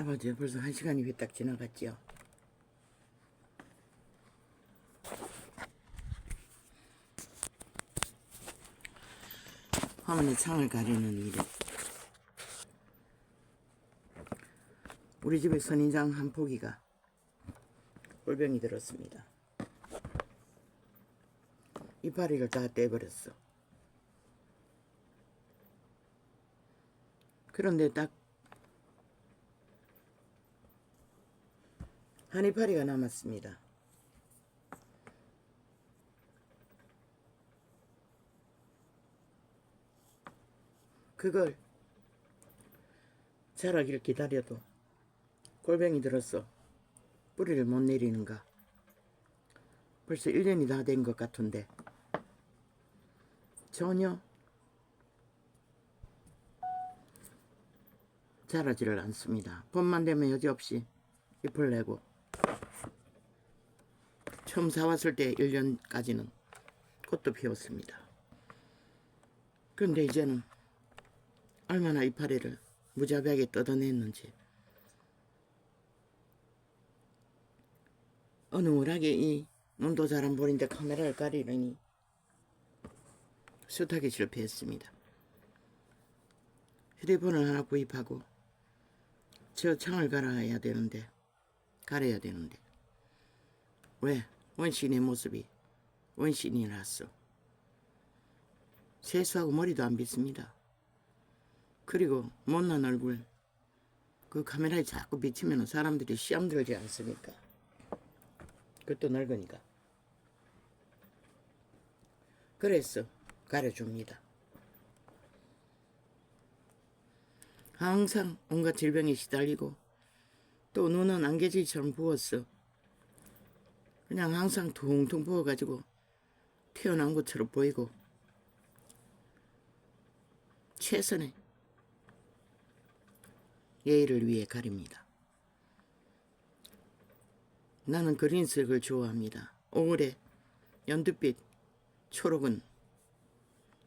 아버지 벌써 1시간이 휘딱 지나갔지요. 어머니 창을 가리는 일에 우리 집에 선인장 한 포기가 꼴병이 들었습니다. 이파리를 다 떼버렸어. 그런데 딱 한 이파리가 남았습니다. 그걸 자라길 기다려도 꼴병이 들었어. 뿌리를 못 내리는가. 벌써 1년이 다 된 것 같은데 전혀 자라지를 않습니다. 봄만 되면 여지없이 잎을 내고 처음 사왔을 때 1년까지는 꽃도 피웠습니다. 그런데 이제는 얼마나 이파리를 무자비하게 뜯어냈는지 어느물하게 이 눈도 잘 안 보이는데 카메라를 가리려니 숱하게 실패했습니다. 휴대폰을 하나 구입하고 저 창을 가려야 되는데 왜 원시인의 모습이 원시인이라서 세수하고 머리도 안 빗습니다. 그리고 못난 얼굴 그 카메라에 자꾸 비치면 사람들이 시험 들지 않습니까? 그것도 늙으니까. 그래서 가려줍니다. 항상 온갖 질병에 시달리고 또 눈은 안개지처럼 부었어. 그냥 항상 퉁퉁 부어가지고 태어난 것처럼 보이고 최선의 예의를 위해 가립니다. 나는 그린색을 좋아합니다. 5월에 연두빛 초록은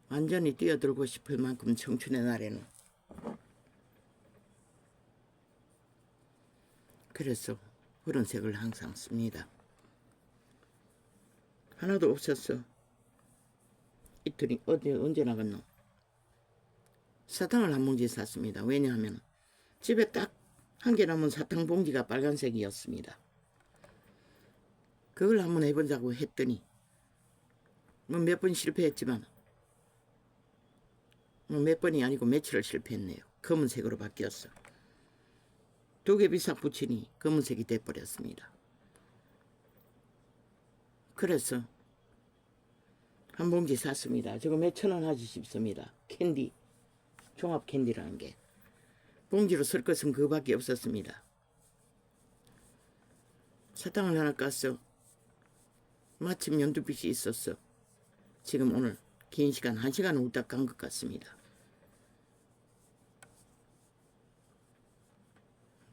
완전히 뛰어들고 싶을 만큼 청춘의 날에는 그래서 푸른색을 항상 씁니다. 하나도 없었어. 이틀이 언제 나갔노? 사탕을 한 봉지 샀습니다. 왜냐하면 집에 딱 한 개 남은 사탕 봉지가 빨간색이었습니다. 그걸 한번 해보자고 했더니 뭐 몇 번 실패했지만 뭐 몇 번이 아니고 며칠을 실패했네요. 검은색으로 바뀌었어. 2개 비싹 붙이니 검은색이 돼버렸습니다. 그래서 한 봉지 샀습니다. 저거 몇 천 원 하지 싶습니다. 캔디, 종합 캔디라는 게. 봉지로 쓸 것은 그거밖에 없었습니다. 사탕을 하나 깠어. 마침 연두빛이 있었어. 지금 오늘 긴 시간, 1시간 후딱 간 것 같습니다.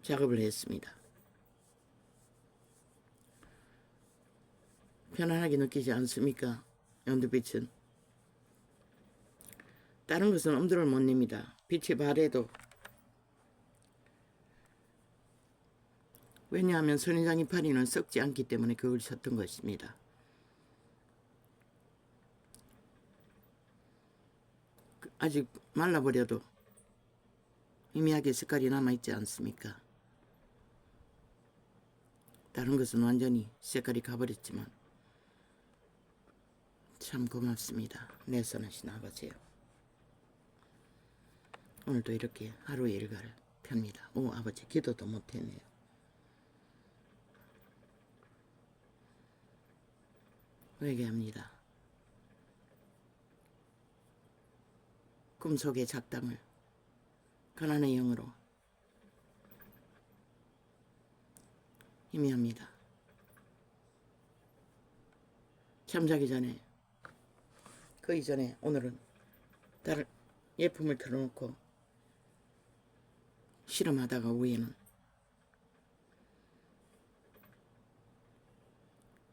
작업을 했습니다. 편안하게 느끼지 않습니까? 연두빛은. 다른 것은 엄두를 못 냅니다. 빛이 바래도. 왜냐하면 선인장 이파리는 썩지 않기 때문에 그걸 쳤던 것입니다. 아직 말라버려도 희미하게 색깔이 남아있지 않습니까? 다른 것은 완전히 색깔이 가버렸지만 참 고맙습니다. 내 선하신 아버지요. 오늘도 이렇게 하루의 일과를 펴니다. 오, 아버지 기도도 못했네요. 회개합니다. 꿈속의 작당을 가난의 영으로 희미합니다. 잠자기 전에 그 이전에 오늘은 다른 예품을 틀어놓고 실험하다가 오후에는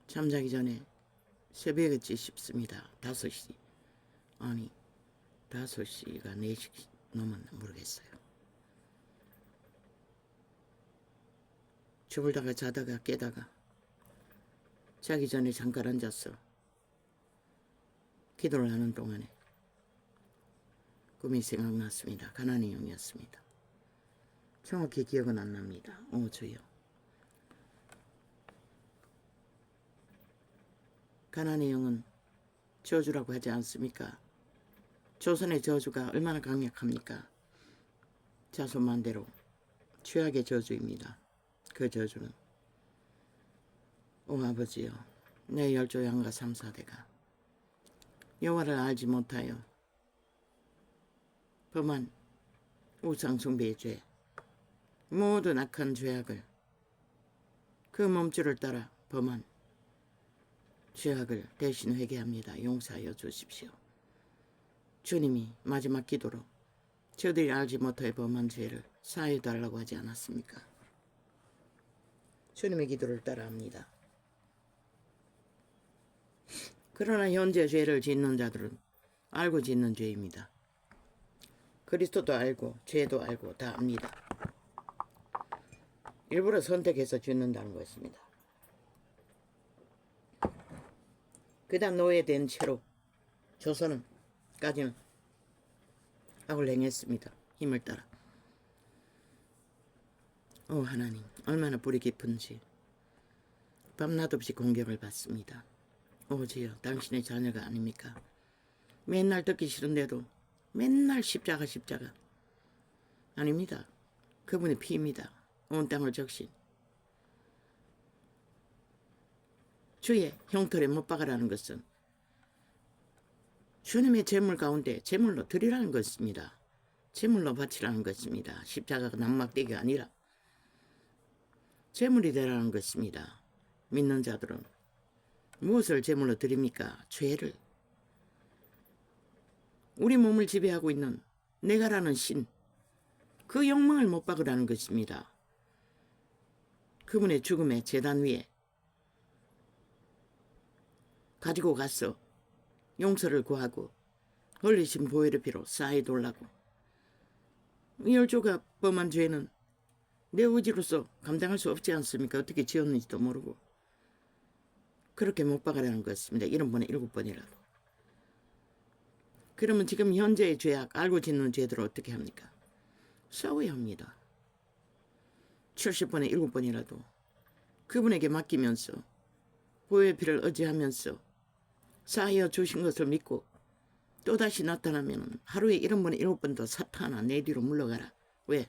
잠자기 전에 새벽이지 싶습니다. 5시 아니 5시가 4시 넘었나 모르겠어요. 졸다가 자다가 깨다가 자기 전에 잠깐 앉았어. 기도를 하는 동안에 꿈이 생각났습니다. 가난의 영이었습니다. 정확히 기억은 안 납니다. 주여. 가난의 영은 저주라고 하지 않습니까? 조선의 저주가 얼마나 강력합니까? 자손만대로 죄악의 저주입니다. 그 저주는 아버지여, 내 열조 양가 3, 4대가 여호와를 알지 못하여 범한 우상숭배의 죄, 모든 악한 죄악을 그 몸줄을 따라 범한 죄악을 대신 회개합니다. 용서하여 주십시오. 주님이 마지막 기도로 저들이 알지 못하여 범한 죄를 사하여 달라고 하지 않았습니까? 주님의 기도를 따라합니다. 그러나 현재 죄를 짓는 자들은 알고 짓는 죄입니다. 그리스도도 알고 죄도 알고 다 압니다. 일부러 선택해서 짓는다는 것입니다. 그다음 노예된 채로 조선은까지는 악을 행했습니다. 힘을 따라. 하나님, 얼마나 불이 깊은지 밤낮 없이 공격을 받습니다. 주여, 당신의 자녀가 아닙니까? 맨날 듣기 싫은데도 맨날 십자가 아닙니다. 그분의 피입니다. 온 땅을 적신 주의 형틀에 못 박으라는 것은 주님의 제물 가운데 제물로 드리라는 것입니다. 제물로 바치라는 것입니다. 십자가가 낙막대기가 아니라 제물이 되라는 것입니다. 믿는 자들은 무엇을 제물로 드립니까? 죄를. 우리 몸을 지배하고 있는 내가라는 신, 그 욕망을 못 박으라는 것입니다. 그분의 죽음의 제단 위에 가지고 가서 용서를 구하고 흘리신 보혈의 피로 쌓이 돌라고. 이 열조가 범한 죄는 내 의지로서 감당할 수 없지 않습니까? 어떻게 지었는지도 모르고. 그렇게 못 박으라는 것입니다. 7번에 7번이라도. 그러면 지금 현재의 죄악, 알고 짓는 죄들을 어떻게 합니까? 싸워야 합니다. 70번에 7번이라도 그분에게 맡기면서 보혈의 피를 의지하면서 쌓여 주신 것을 믿고 또다시 나타나면 하루에 7번에 7번도 사탄아 내 뒤로 물러가라. 왜?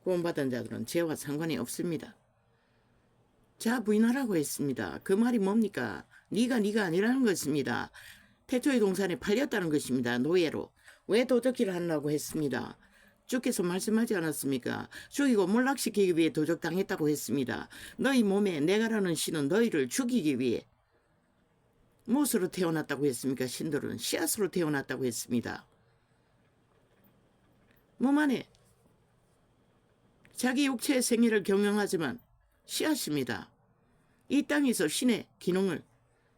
구원받은 자들은 죄와 상관이 없습니다. 자 부인하라고 했습니다. 그 말이 뭡니까? 네가 아니라는 것입니다. 태초의 동산에 팔렸다는 것입니다. 노예로. 왜 도적질을 하려고 했습니다. 주께서 말씀하지 않았습니까? 죽이고 몰락시키기 위해 도적당했다고 했습니다. 너희 몸에 내가라는 신은 너희를 죽이기 위해 무엇으로 태어났다고 했습니까? 신들은 씨앗으로 태어났다고 했습니다. 몸 안에 자기 육체의 생애를 경영하지만 씨앗입니다. 이 땅에서 신의 기능을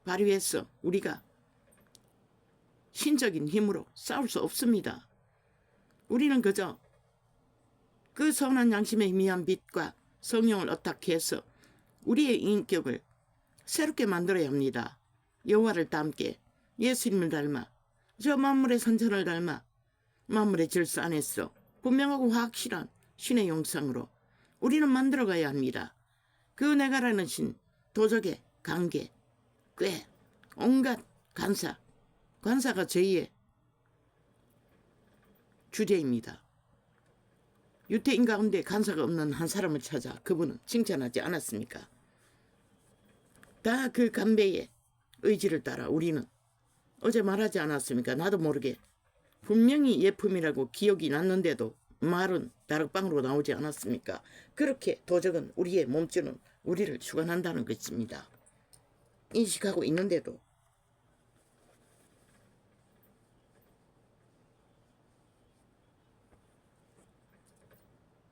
발휘해서 우리가 신적인 힘으로 싸울 수 없습니다. 우리는 그저 그 선한 양심의 희미한 빛과 성령을 어탁해서 우리의 인격을 새롭게 만들어야 합니다. 여호와를 닮게, 예수님을 닮아, 저 만물의 선천을 닮아 만물의 질서 안에서 분명하고 확실한 신의 형상으로 우리는 만들어가야 합니다. 그 내가라는 신, 도적의 관계, 꾀, 온갖 관사가 저희의 주제입니다. 유태인 가운데 간사가 없는 한 사람을 찾아 그분은 칭찬하지 않았습니까? 다 그 간배의 의지를 따라 우리는 어제 말하지 않았습니까? 나도 모르게 분명히 예품이라고 기억이 났는데도 말은 다락방으로 나오지 않았습니까? 그렇게 도적은 우리의 몸주는 우리를 주관한다는 것입니다. 인식하고 있는데도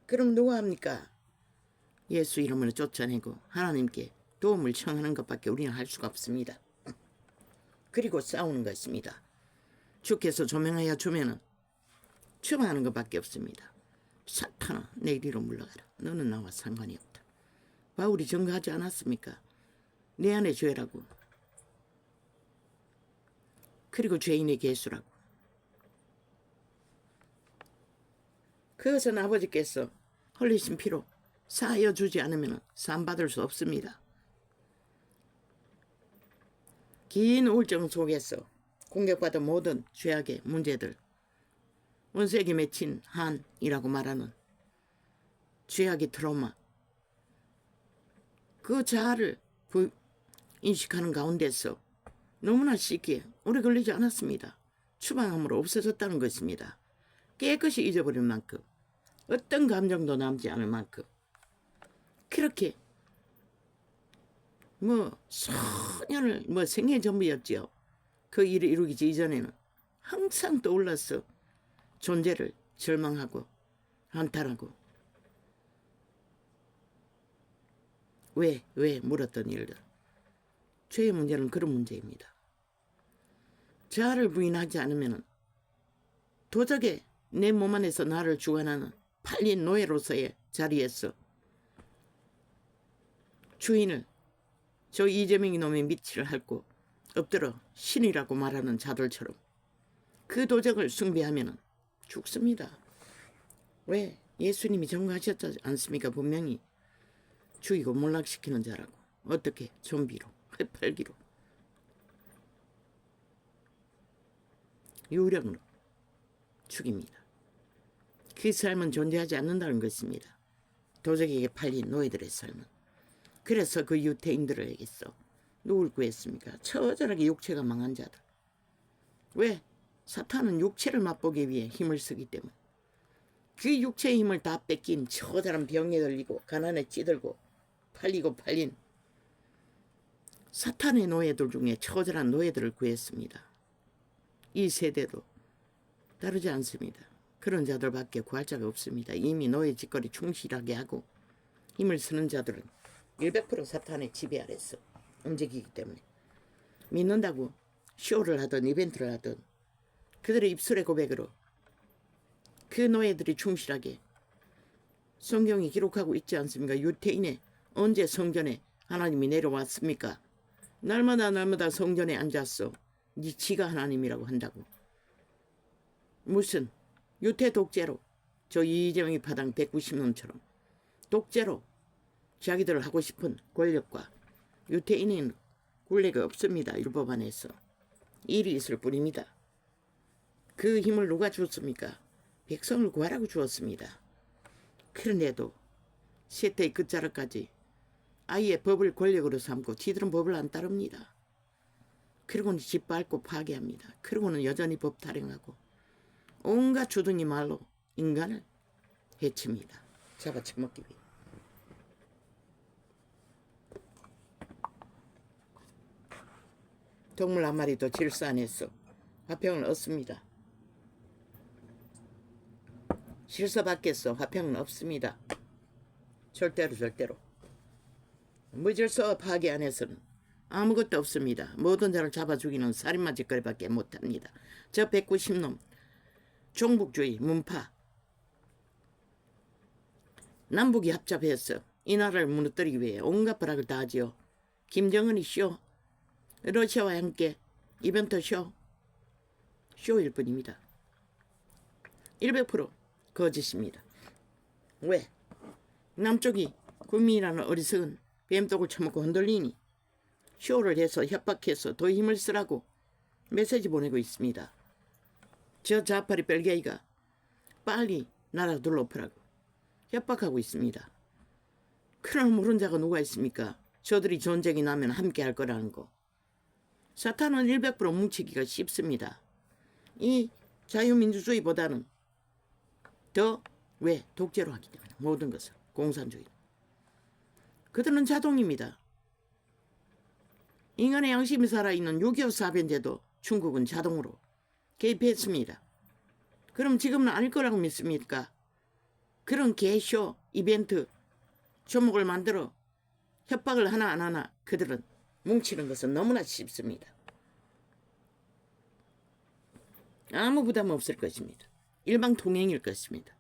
그럼 누가 합니까? 예수 이름으로 쫓아내고 하나님께 도움을 청하는 것밖에 우리는 할 수가 없습니다. 그리고 싸우는 것입니다. 주께서 조명하여 주면은 청하는 것밖에 없습니다. 사탄아 내 뒤로 물러가라. 너는 나와 상관이 없다. 바울이 증거하지 않았습니까? 내 안에 죄라고. 그리고 죄인의 계수라고. 그것은 아버지께서 흘리신 피로 사하여 주지 않으면 사함받을 수 없습니다. 긴 우울증 속에서 공격받은 모든 죄악의 문제들, 원수에게 맺힌 한이라고 말하는 죄악의 트라우마, 그 자아를 인식하는 가운데서 너무나 쉽게 오래 걸리지 않았습니다. 추방함으로 없어졌다는 것입니다. 깨끗이 잊어버릴 만큼, 어떤 감정도 남지 않을 만큼, 그렇게 소년을 생애 전부였지요. 그 일을 이루기 이전에는 항상 떠올라서 존재를 절망하고 한탄하고 왜 물었던 일들. 죄의 문제는 그런 문제입니다. 자아를 부인하지 않으면 도적에 내 몸 안에서 나를 주관하는 팔린 노예로서의 자리에서 주인을 저 이재명이 놈의 밑을 핥고 엎드려 신이라고 말하는 자들처럼 그 도적을 숭배하면 죽습니다. 왜? 예수님이 정하셨지 않습니까? 분명히 죽이고 몰락시키는 자라고. 어떻게? 좀비로, 해팔기로, 유령으로 죽입니다. 그 삶은 존재하지 않는다는 것입니다. 도적에게 팔린 노예들의 삶은. 그래서 그 유태인들에게서 누굴 구했습니까? 처절하게 육체가 망한 자들. 왜? 사탄은 육체를 맛보기 위해 힘을 쓰기 때문에. 그 육체의 힘을 다 뺏긴 처절한 병에 걸리고 가난에 찌들고 팔린 사탄의 노예들 중에 처절한 노예들을 구했습니다. 이 세대도 다르지 않습니다. 그런 자들밖에 구할 자가 없습니다. 이미 노예 짓거리 충실하게 하고 힘을 쓰는 자들은 100% 사탄의 지배 아래서 움직이기 때문에 믿는다고 쇼를 하든 이벤트를 하든 그들의 입술의 고백으로 그 노예들이 충실하게 성경이 기록하고 있지 않습니까? 유태인의 언제 성전에 하나님이 내려왔습니까? 날마다 성전에 앉았어. 네 지가 하나님이라고 한다고. 무슨 유태 독재로 저 이재명이 파당 190놈처럼 독재로 자기들 하고 싶은 권력과 유태인은 굴레가 없습니다. 율법 안에서. 일이 있을 뿐입니다. 그 힘을 누가 줬습니까? 백성을 구하라고 주었습니다. 그런데도 세태의 끝자락까지 아예 법을 권력으로 삼고 지들은 법을 안 따릅니다. 그리고는 짓밟고 파괴합니다. 그리고는 여전히 법 타령하고 온갖 주둥이 말로 인간을 해칩니다. 잡아쳐먹기 위해. 동물 한 마리도 질서 안에서 화평을 얻습니다. 질서 밖에서 화평은 없습니다. 절대로. 무질서 파괴 안에서는 아무것도 없습니다. 모든 자를 잡아 죽이는 살인마 짓거리밖에 못합니다. 저 190놈 종북주의 문파 남북이 합잡해서 이 나라를 무너뜨리기 위해 온갖 발악을 다 하지요. 김정은이 쇼, 러시아와 함께 이벤트 쇼일 뿐입니다. 100% 거짓입니다. 왜? 남쪽이 국민이라는 어리석은 뱀독을 처먹고 흔들리니 쇼를 해서 협박해서 더 힘을 쓰라고 메시지 보내고 있습니다. 저 자파리 벨게이가 빨리 나라 둘러엎으라고 협박하고 있습니다. 그런 모른 자가 누가 있습니까? 저들이 전쟁이 나면 함께 할 거라는 거. 사탄은 100% 뭉치기가 쉽습니다. 이 자유민주주의보다는 더 왜? 독재로 하기 때문에 모든 것을 공산주의. 그들은 자동입니다. 인간의 양심이 살아있는 6.25 사변제도 중국은 자동으로 개입했습니다. 그럼 지금은 아닐 거라고 믿습니까? 그런 개쇼 이벤트 조목을 만들어 협박을 하나 안 하나 그들은 뭉치는 것은 너무나 쉽습니다. 아무 부담 없을 것입니다. 일방통행일 것입니다.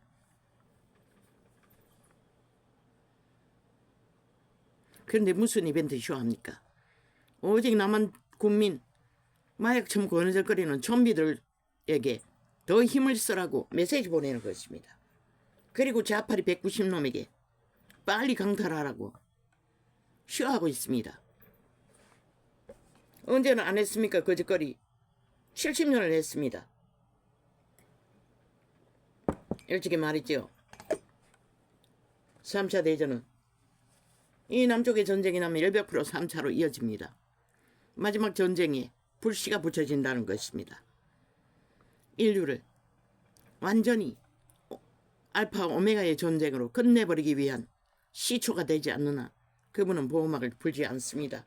그런데 무슨 이벤트 쇼합니까? 오직 남한 국민 마약 처먹고 어느적거리는 좀비들에게 더 힘을 쓰라고 메시지 보내는 것입니다. 그리고 좌파리 190놈에게 빨리 강탈하라고 쇼하고 있습니다. 언제는 안 했습니까? 거짓거리 70년을 했습니다. 일찍이 말했죠. 3차 대전은 이 남쪽의 전쟁이 나면 100% 3차로 이어집니다. 마지막 전쟁에 불씨가 붙여진다는 것입니다. 인류를 완전히 알파 오메가의 전쟁으로 끝내버리기 위한 시초가 되지 않는 한 그분은 보호막을 풀지 않습니다.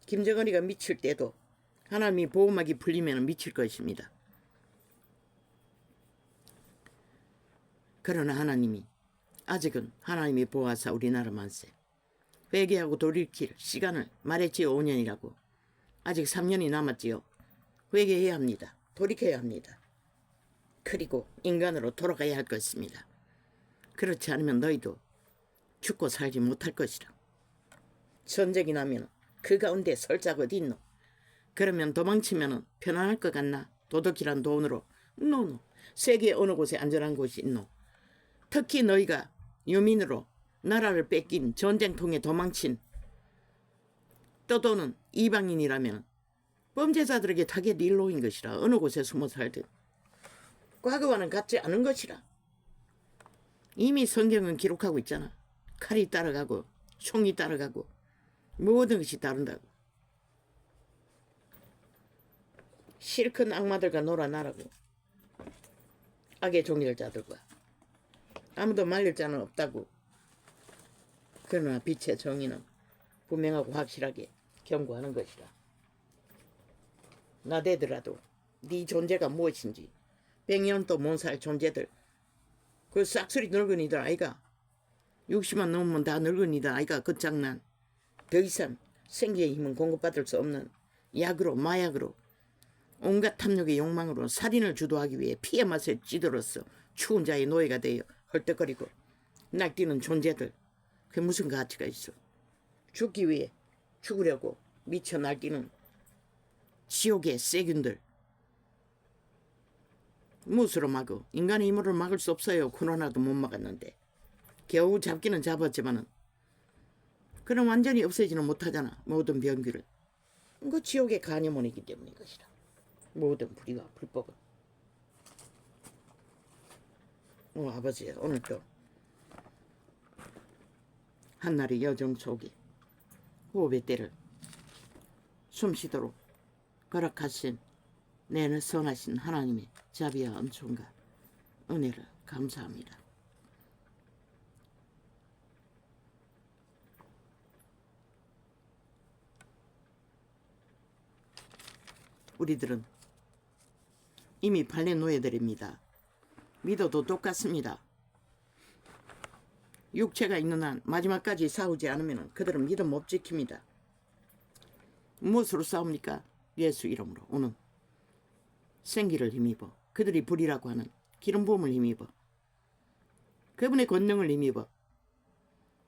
김정은이가 미칠 때도 하나님이 보호막이 풀리면 미칠 것입니다. 그러나 하나님이 아직은 하나님이 보아사 우리나라 만세 회개하고 돌이킬 시간을 말했지요. 5년이라고. 아직 3년이 남았지요. 회개해야 합니다. 돌이켜야 합니다. 그리고 인간으로 돌아가야 할 것입니다. 그렇지 않으면 너희도 죽고 살지 못할 것이라. 전쟁이 나면 그 가운데 설 짝 어디 있노? 그러면 도망치면 편안할 것 같나? 도덕이란 돈으로. 노노. 세계 어느 곳에 안전한 곳이 있노? 특히 너희가 유민으로 나라를 뺏긴 전쟁통에 도망친 떠도는 이방인이라면 범죄자들에게 타겟 일로인 것이라. 어느 곳에 숨어 살든 과거와는 같지 않은 것이라. 이미 성경은 기록하고 있잖아. 칼이 따라가고 총이 따라가고 모든 것이 따른다고. 실컷 악마들과 놀아나라고. 악의 종일자들과. 아무도 말릴 자는 없다고. 그러나 빛의 정의는 분명하고 확실하게 경고하는 것이라. 나대더라도 네 존재가 무엇인지 100년도 못 살 존재들 그 싹쓸이 늙은이들 아이가 60만 넘으면 다 늙은이들 아이가 그 장난 더 이상 생기의 힘은 공급받을 수 없는 약으로 마약으로 온갖 탐욕의 욕망으로 살인을 주도하기 위해 피의 맛에 찌들어서 추운 자의 노예가 되어 헐떡거리고 날뛰는 존재들 그게 무슨 가치가 있어. 죽기 위해 죽으려고 미쳐 날뛰는 지옥의 세균들 무엇으로 막어? 인간의 힘으로 막을 수 없어요. 코로나도 못 막았는데 겨우 잡기는 잡았지만은 그럼 완전히 없애지는 못하잖아. 모든 병기를. 그 지옥의 간여몬이기 때문인 것이라. 모든 불의와 불법은. 아버지 오늘도 한날의 여정 속에 호흡의 때를 숨쉬도록 허락하신 내 선하신 하나님의 자비와 은총과 은혜를 감사합니다. 우리들은 이미 팔린 노예들입니다. 믿어도 똑같습니다. 육체가 있는 한 마지막까지 싸우지 않으면 그들은 믿음 못 지킵니다. 무엇으로 싸웁니까? 예수 이름으로 오는 생기를 힘입어 그들이 불이라고 하는 기름 부음을 힘입어 그분의 권능을 힘입어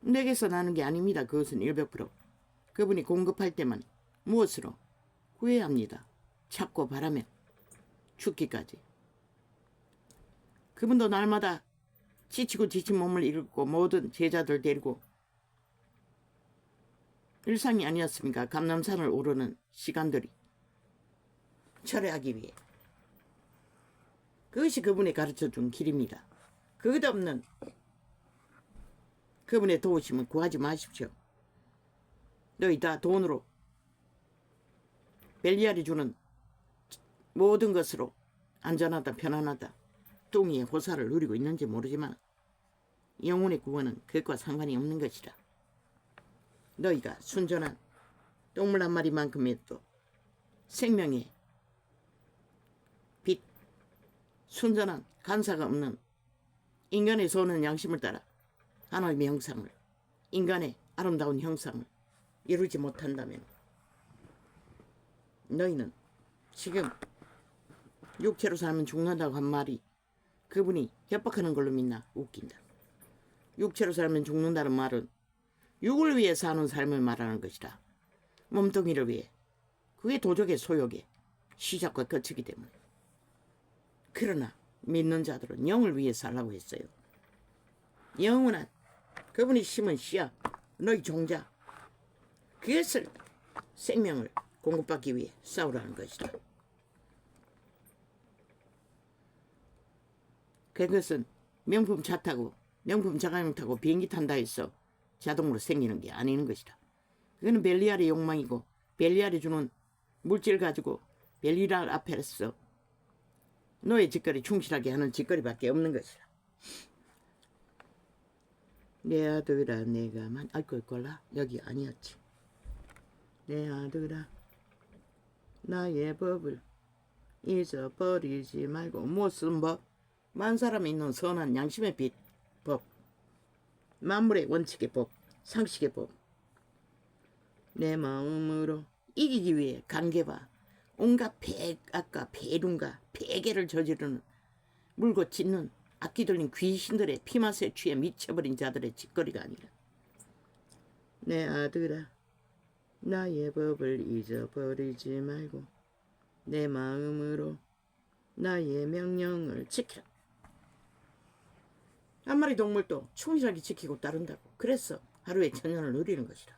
내게서 나는 게 아닙니다. 그것은 100% 그분이 공급할 때만 무엇으로? 후회합니다. 찾고 바라면 죽기까지. 그분도 날마다 지치고 지친 몸을 일으키고 모든 제자들 데리고 일상이 아니었습니까? 감람산을 오르는 시간들이 철회하기 위해. 그것이 그분이 가르쳐준 길입니다. 끝없는 그분의 도우심은 구하지 마십시오. 너희 다 돈으로 벨리알이 주는 모든 것으로 안전하다 편안하다 뚱이의 호사를 누리고 있는지 모르지만 영혼의 구원은 그것과 상관이 없는 것이라. 너희가 순전한 동물 한 마리만큼에도 생명의 빛 순전한 간사가 없는 인간의 손은 양심을 따라 하나님의 형상을 인간의 아름다운 형상을 이루지 못한다면 너희는 지금 육체로 살면 죽는다고 한 말이 그분이 협박하는 걸로 믿나? 웃긴다. 육체로 살면 죽는다는 말은 육을 위해 사는 삶을 말하는 것이다. 몸뚱이를 위해. 그게 도적의 소욕의 시작과 끝이기 때문에. 그러나 믿는 자들은 영을 위해 살라고 했어요. 영원한 그분이 심은 씨앗, 너희 종자, 그것을 생명을 공급받기 위해 싸우라는 것이다. 그것은 명품 차 타고 명품 자가용 타고 비행기 탄다 해서 자동으로 생기는 게 아닌 것이다. 그거는 벨리알의 욕망이고 벨리알이 주는 물질 가지고 벨리알 앞에서 너의 짓거리 충실하게 하는 짓거리밖에 없는 것이다. 내 아들아 내가만 아이고 골라 여기 아니었지. 내 아들아 나의 법을 잊어버리지 말고 무슨 법? 만사람이 있는 선한 양심의 빛 법, 만물의 원칙의 법, 상식의 법. 내 마음으로 이기기 위해 관계와 온갖 폐악과 폐륜과 폐계를 저지르는 물고 짖는 악기 들린 귀신들의 피맛에 취해 미쳐버린 자들의 짓거리가 아니라 내 아들아 나의 법을 잊어버리지 말고 내 마음으로 나의 명령을 지켜라. 한 마리 동물도 충실하게 지키고 따른다고. 그래서 하루의 천년을 누리는 것이다.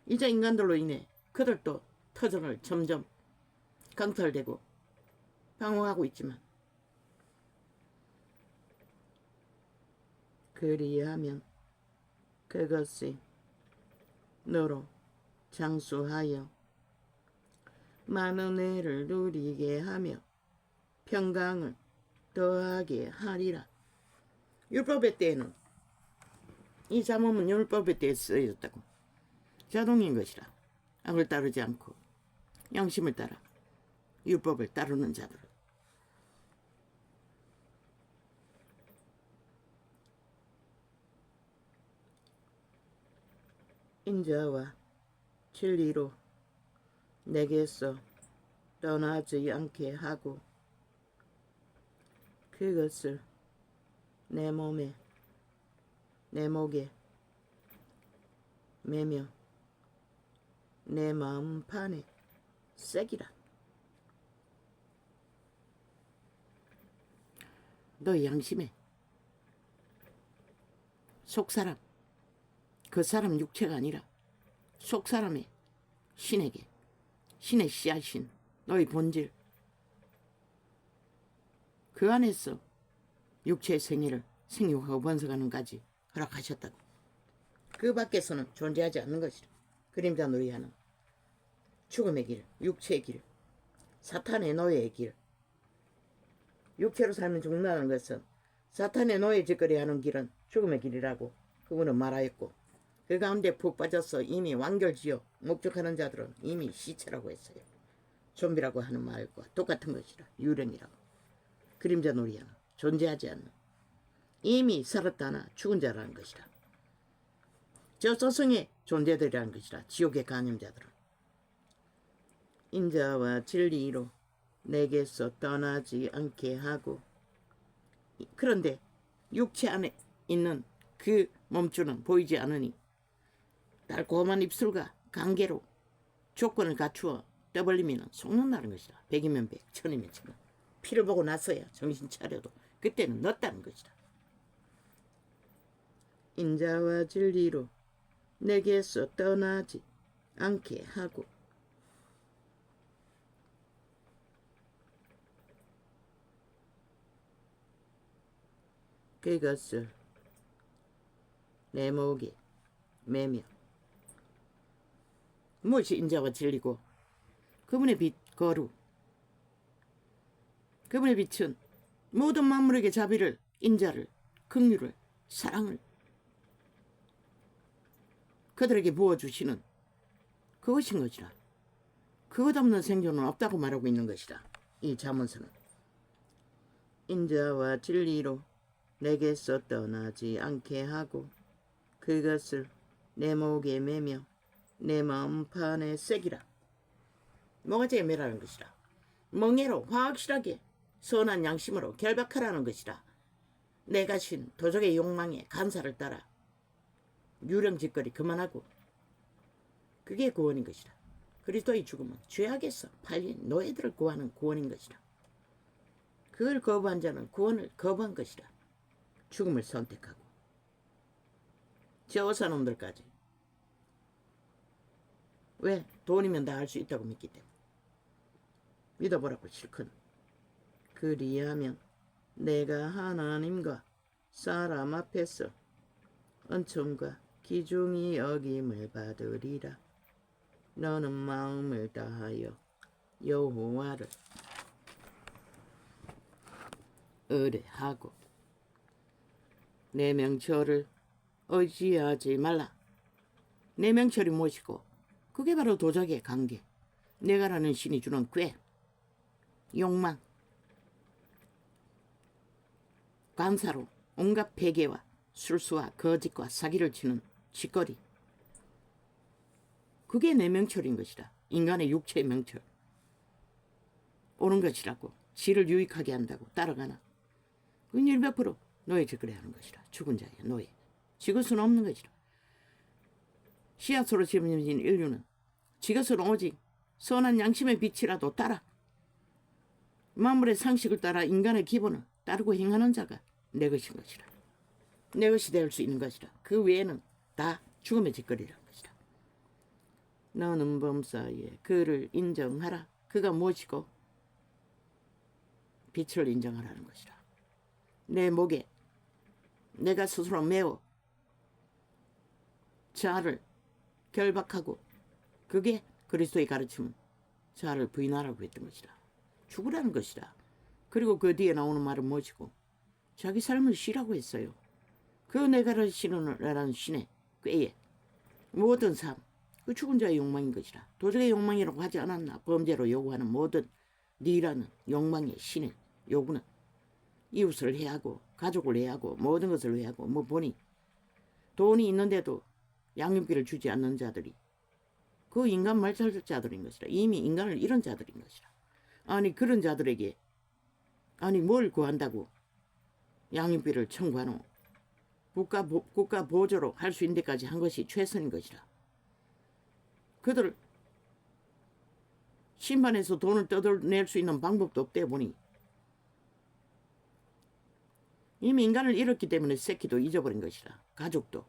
이제 인간들로 인해 그들도 터전을 점점 강탈되고 방황하고 있지만 그리하면 그것이 너로 장수하여 많은 애를 누리게 하며 평강을 더하게 하리라. 율법의 때에는 이 잠언은 율법의 때에 쓰여졌다고. 자동인 것이라. 악을 따르지 않고 양심을 따라 율법을 따르는 자들은 인자와 진리로 내게서 떠나지 않게 하고 그것을 내 몸에 내 목에 매며 내 마음판에 새기라. 너 양심에 속사람 그 사람 육체가 아니라 속사람의 신에게 신의 씨앗인 너의 본질 그 안에서 육체의 생애를 생육하고 번성하는까지 허락하셨다고. 그 밖에서는 존재하지 않는 것이라. 그림자 놀이하는 죽음의 길, 육체의 길, 사탄의 노예의 길. 육체로 살면 죽는다는 것은 사탄의 노예 짓거리하는 길은 죽음의 길이라고 그분은 말하였고 그 가운데 푹 빠져서 이미 완결지어 목적하는 자들은 이미 시체라고 했어요. 좀비라고 하는 말과 똑같은 것이라. 유령이라고. 그림자 놀이하는 존재하지 않는 이미 살았다나 죽은 자라는 것이라. 저 저승의 존재들이라는 것이라. 지옥의 간염자들은 인자와 진리로 내게서 떠나지 않게 하고 그런데 육체 안에 있는 그 몸주는 보이지 않으니 달콤한 입술과 관계로 조건을 갖추어 떠벌리면 속는다는 것이다. 100이면 100, 1000이면 1000. 피를 보고 나서야 정신 차려도 그때는 넣었다는 것이다. 인자와 진리로 내게서 떠나지 않게 하고 그것을 내 목에 매며 무엇이 인자와 진리고 그분의 빛 거룩 그분의 빛은 모든 만물에게 자비를 인자를 긍휼을 사랑을 그들에게 부어주시는 그것인 것이라. 그것 없는 생존은 없다고 말하고 있는 것이다. 이 잠언서는 인자와 진리로 내게서 떠나지 않게 하고 그것을 내 목에 매며 내 마음판에 새기라. 뭐가 제일 매라는 것이라. 멍해로 확실하게 선한 양심으로 결박하라는 것이라. 내가 신 도적의 욕망에 간사를 따라 유령짓거리 그만하고 그게 구원인 것이다. 그리스도의 죽음은 죄악에서 팔린 노예들을 구하는 구원인 것이다. 그걸 거부한 자는 구원을 거부한 것이다. 죽음을 선택하고 저 어사놈들까지 왜? 돈이면 다 할 수 있다고 믿기 때문에 믿어보라고 실컷. 그리하면 내가 하나님과 사람 앞에서 은총과 기중이 여김을 받으리라. 너는 마음을 다하여 여호와를 의뢰하고 내 명철을 의지하지 말라. 내 명철이 무엇이고 그게 바로 도적의 관계, 내가라는 신이 주는 꾀, 욕망, 간사로 온갖 패계와 술수와 거짓과 사기를 치는 짓거리, 그게 내 명철인 것이다. 인간의 육체의 명철. 옳은 것이라고 지를 유익하게 한다고 따라가나. 그건 100% 노예 짓거리 하는 것이다. 죽은 자의 노예. 지을 수는 없는 것이다. 씨앗으로 지어진 인류는 지것으로 오직 선한 양심의 빛이라도 따라 만물의 상식을 따라 인간의 기본을 따르고 행하는 자가 내 것인 것이다. 내 것이 될 수 있는 것이다. 그 외에는 다 죽음의 짓거리라는 것이다. 너는 범사에 그를 인정하라. 그가 무엇이고 빛을 인정하라는 것이다. 내 목에 내가 스스로 매어 자아를 결박하고 그게 그리스도의 가르침은 자아를 부인하라고 했던 것이다. 죽으라는 것이다. 그리고 그 뒤에 나오는 말은 무엇이고 자기 삶을 쉬라고 했어요. 그 내가를 신으라는 신의 꾀에 모든 삶, 그 죽은 자의 욕망인 것이다. 도적의 욕망이라고 하지 않았나. 범죄로 요구하는 모든 니라는 욕망의 신의 요구는 이웃을 해하고 가족을 해하고 모든 것을 해하고 뭐 보니 돈이 있는데도 양육비를 주지 않는 자들이 그 인간 말살자들인 것이다. 이미 인간을 잃은 자들인 것이다. 아니 그런 자들에게 아니 뭘 구한다고 양육비를 청구하노. 국가 보조로 할 수 있는 데까지 한 것이 최선인 것이다. 그들 심판에서 돈을 뜯어낼 수 있는 방법도 없대 보니 이미 인간을 잃었기 때문에 새끼도 잊어버린 것이다. 가족도.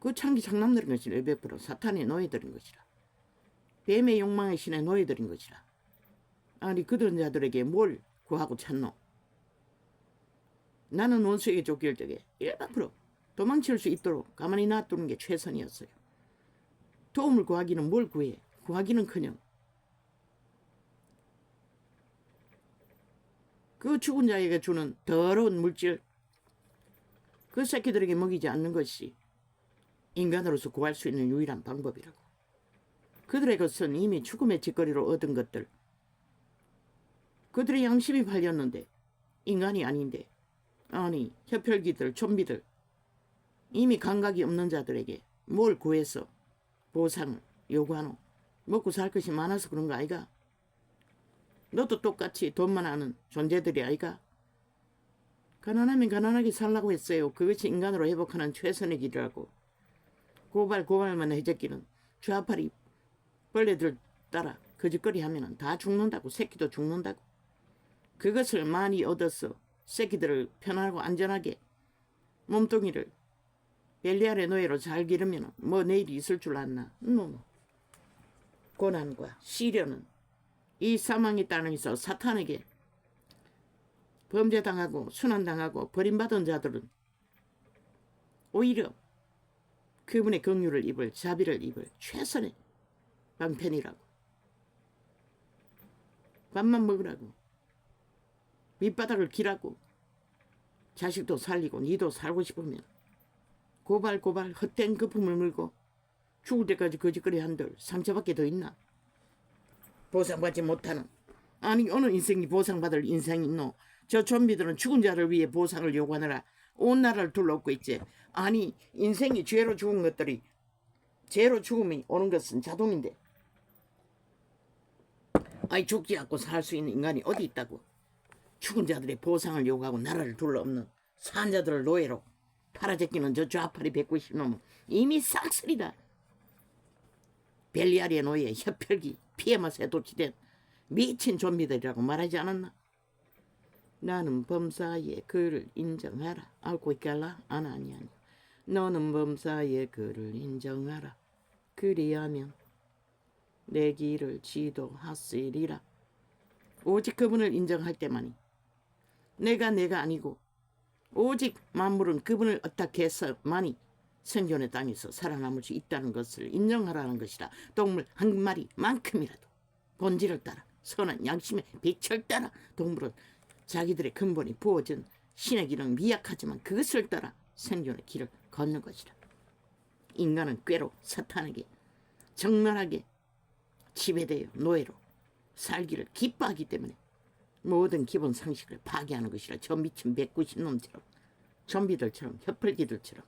그 창기 장남들인 것이다. 100% 사탄의 노예들인 것이다. 뱀의 욕망의 신의 노예들인 것이다. 아니 그런 자들에게 뭘 구하고 찾노. 나는 원수에게 쫓길 적에 100% 도망칠 수 있도록 가만히 놔두는 게 최선이었어요. 도움을 구하기는 뭘 구해. 구하기는커녕 그 죽은 자에게 주는 더러운 물질 그 새끼들에게 먹이지 않는 것이 인간으로서 구할 수 있는 유일한 방법이라고. 그들의 것은 이미 죽음의 짓거리로 얻은 것들. 그들의 양심이 팔렸는데 인간이 아닌데 아니 협혈기들 좀비들 이미 감각이 없는 자들에게 뭘 구해서 보상을 요구하노. 먹고 살 것이 많아서 그런 거 아이가. 너도 똑같이 돈만 아는 존재들이 아이가. 가난하면 가난하게 살라고 했어요. 그것이 인간으로 회복하는 최선의 길이라고. 고발만 해적기는 좌파리 벌레들 따라 거짓거리 하면 다 죽는다고. 새끼도 죽는다고. 그것을 많이 얻어서 새끼들을 편하고 안전하게 몸뚱이를 벨리알의 노예로 잘 기르면 뭐 내일이 있을 줄 아나. 고난과 시련은 이 사망의 땅에서 사탄에게 범죄당하고 순환당하고 버림받은 자들은 오히려 그분의 긍휼을 입을 자비를 입을 최선의 방편이라고. 밥만 먹으라고 밑바닥을 기라고 자식도 살리고 니도 살고 싶으면 고발 헛된 거품을 물고 죽을 때까지 거짓거리 한들 상처밖에 더 있나. 보상받지 못하는. 아니 어느 인생이 보상받을 인생이 있노. 저 좀비들은 죽은 자를 위해 보상을 요구하느라 온 나라를 둘러엎고 있지. 아니 인생이 죄로 죽은 것들이 죄로 죽음이 오는 것은 자동인데 아니 죽지 않고 살 수 있는 인간이 어디 있다고. 죽은 자들의 보상을 요구하고 나라를 둘러엎는 산자들을 노예로 팔아제끼는 저 좌파리 190놈은 이미 싹쓸이다. 벨리아리의 노예 혀펼기 피에맛에 도취된 미친 좀비들이라고 말하지 않았나? 나는 범사의 그를 인정하라. 알고 있겠라? 아니. 너는 범사의 그를 인정하라. 그리하면 내 길을 지도하시리라. 오직 그분을 인정할 때만이 내가 아니고 오직 만물은 그분을 어떻게 해서만이 생존의 땅에서 살아남을 수 있다는 것을 인정하라는 것이라. 동물 한 마리만큼이라도 본질을 따라 선한 양심의 빛을 따라 동물은 자기들의 근본이 부어진 신의 길은 미약하지만 그것을 따라 생존의 길을 걷는 것이라. 인간은 꾀로 사탄에게 적나라하게 지배되어 노예로 살기를 기뻐하기 때문에 모든 기본 상식을 파괴하는 것이라. 저 미친 190놈처럼 좀비들처럼 혀플기들처럼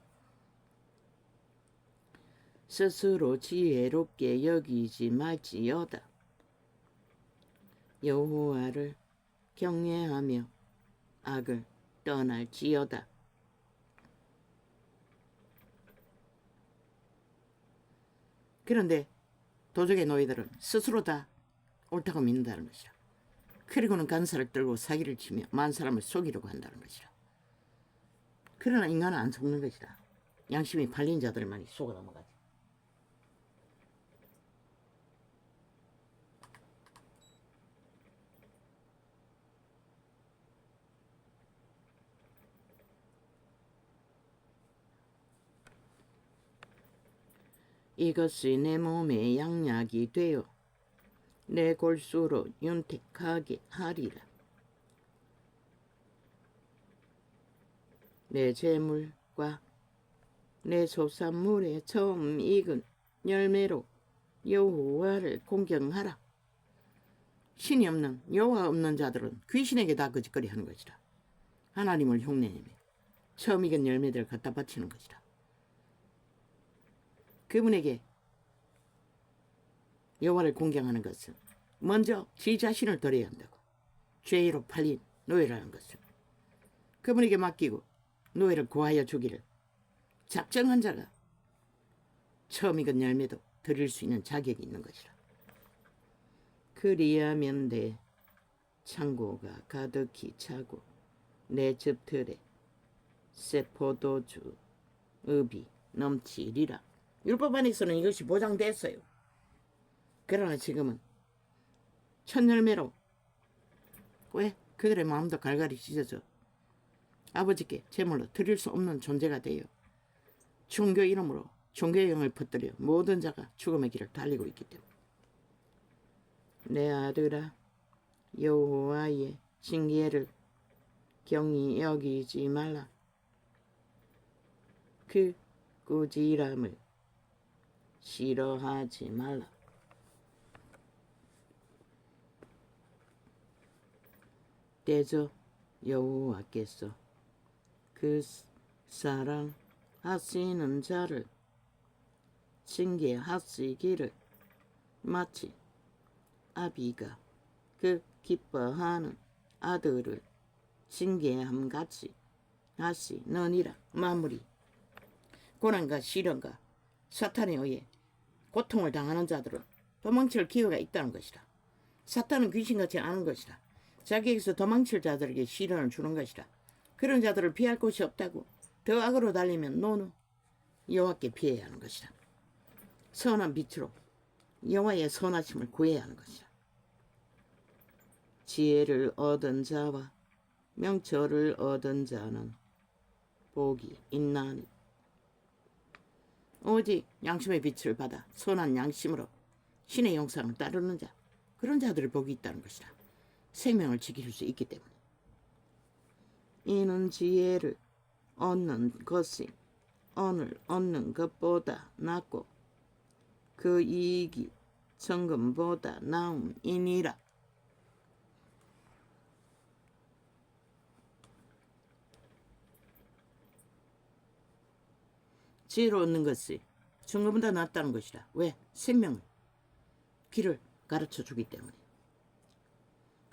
스스로 지혜롭게 여기지 말지어다. 여호와를 경외하며 악을 떠날지어다. 그런데 도적의 노예들은 스스로 다 옳다고 믿는다는 것이라. 그리고는 간사를 떨고 사기를 치며 만 사람을 속이려고 한다는 것이라. 그러나 인간은 안 속는 것이라. 양심이 팔린 자들만이 속아 넘어가지. 이것이 내 몸의 양약이 되어 내 골수로 윤택하게 하리라. 내 재물과 내 소산물의 처음 익은 열매로 여호와를 공경하라. 신이 없는 여호와 없는 자들은 귀신에게 다 거짓거리 하는 것이라. 하나님을 흉내내며 처음 익은 열매들을 갖다 바치는 것이라. 그분에게 여호와를 공경하는 것은 먼저 지 자신을 드려야 한다고. 죄로 팔린 노예라는 것을 그분에게 맡기고 노예를 구하여 주기를 작정한 자가 처음 익은 열매도 드릴 수 있는 자격이 있는 것이라. 그리하면 내 창고가 가득히 차고 내 즙틀에 새 포도주 읍이 넘치리라. 율법 안에서는 이것이 보장됐어요. 그러나 지금은 첫 열매로 왜 그들의 마음도 갈갈이 찢어져 아버지께 제물로 드릴 수 없는 존재가 되어 종교 이름으로 종교의 영을 퍼뜨려 모든 자가 죽음의 길을 달리고 있기 때문에 내 아들아 여호와의 징계를 경히 여기지 말라. 그 꾸지람을 싫어하지 말라. 대저 여호와께서 그 사랑하시는 자를 징계하시기를 마치 아비가 그 기뻐하는 아들을 징계함같이 하시느니라. 마무리. 고난과 시련과 사탄에 의해 고통을 당하는 자들은 도망칠 기회가 있다는 것이라. 사탄은 귀신같이 아는 것이라. 자기에게서 도망칠 자들에게 시련을 주는 것이라. 그런 자들을 피할 곳이 없다고. 더 악으로 달리면 노노 여호와께 피해야 하는 것이라. 선한 빛으로 여호와의 선하심을 구해야 하는 것이라. 지혜를 얻은 자와 명철을 얻은 자는 복이 있나니 오직 양심의 빛을 받아 선한 양심으로 신의 영상을 따르는 자, 그런 자들의 복이 있다는 것이라. 생명을 지킬 수 있기 때문에. 이는 지혜를 얻는 것이 언을 얻는 것보다 낫고 그 이익이 정금보다 나음이니라. 지혜를 얻는 것이 정금보다 낫다는 것이라. 왜? 생명을 길을 가르쳐 주기 때문에.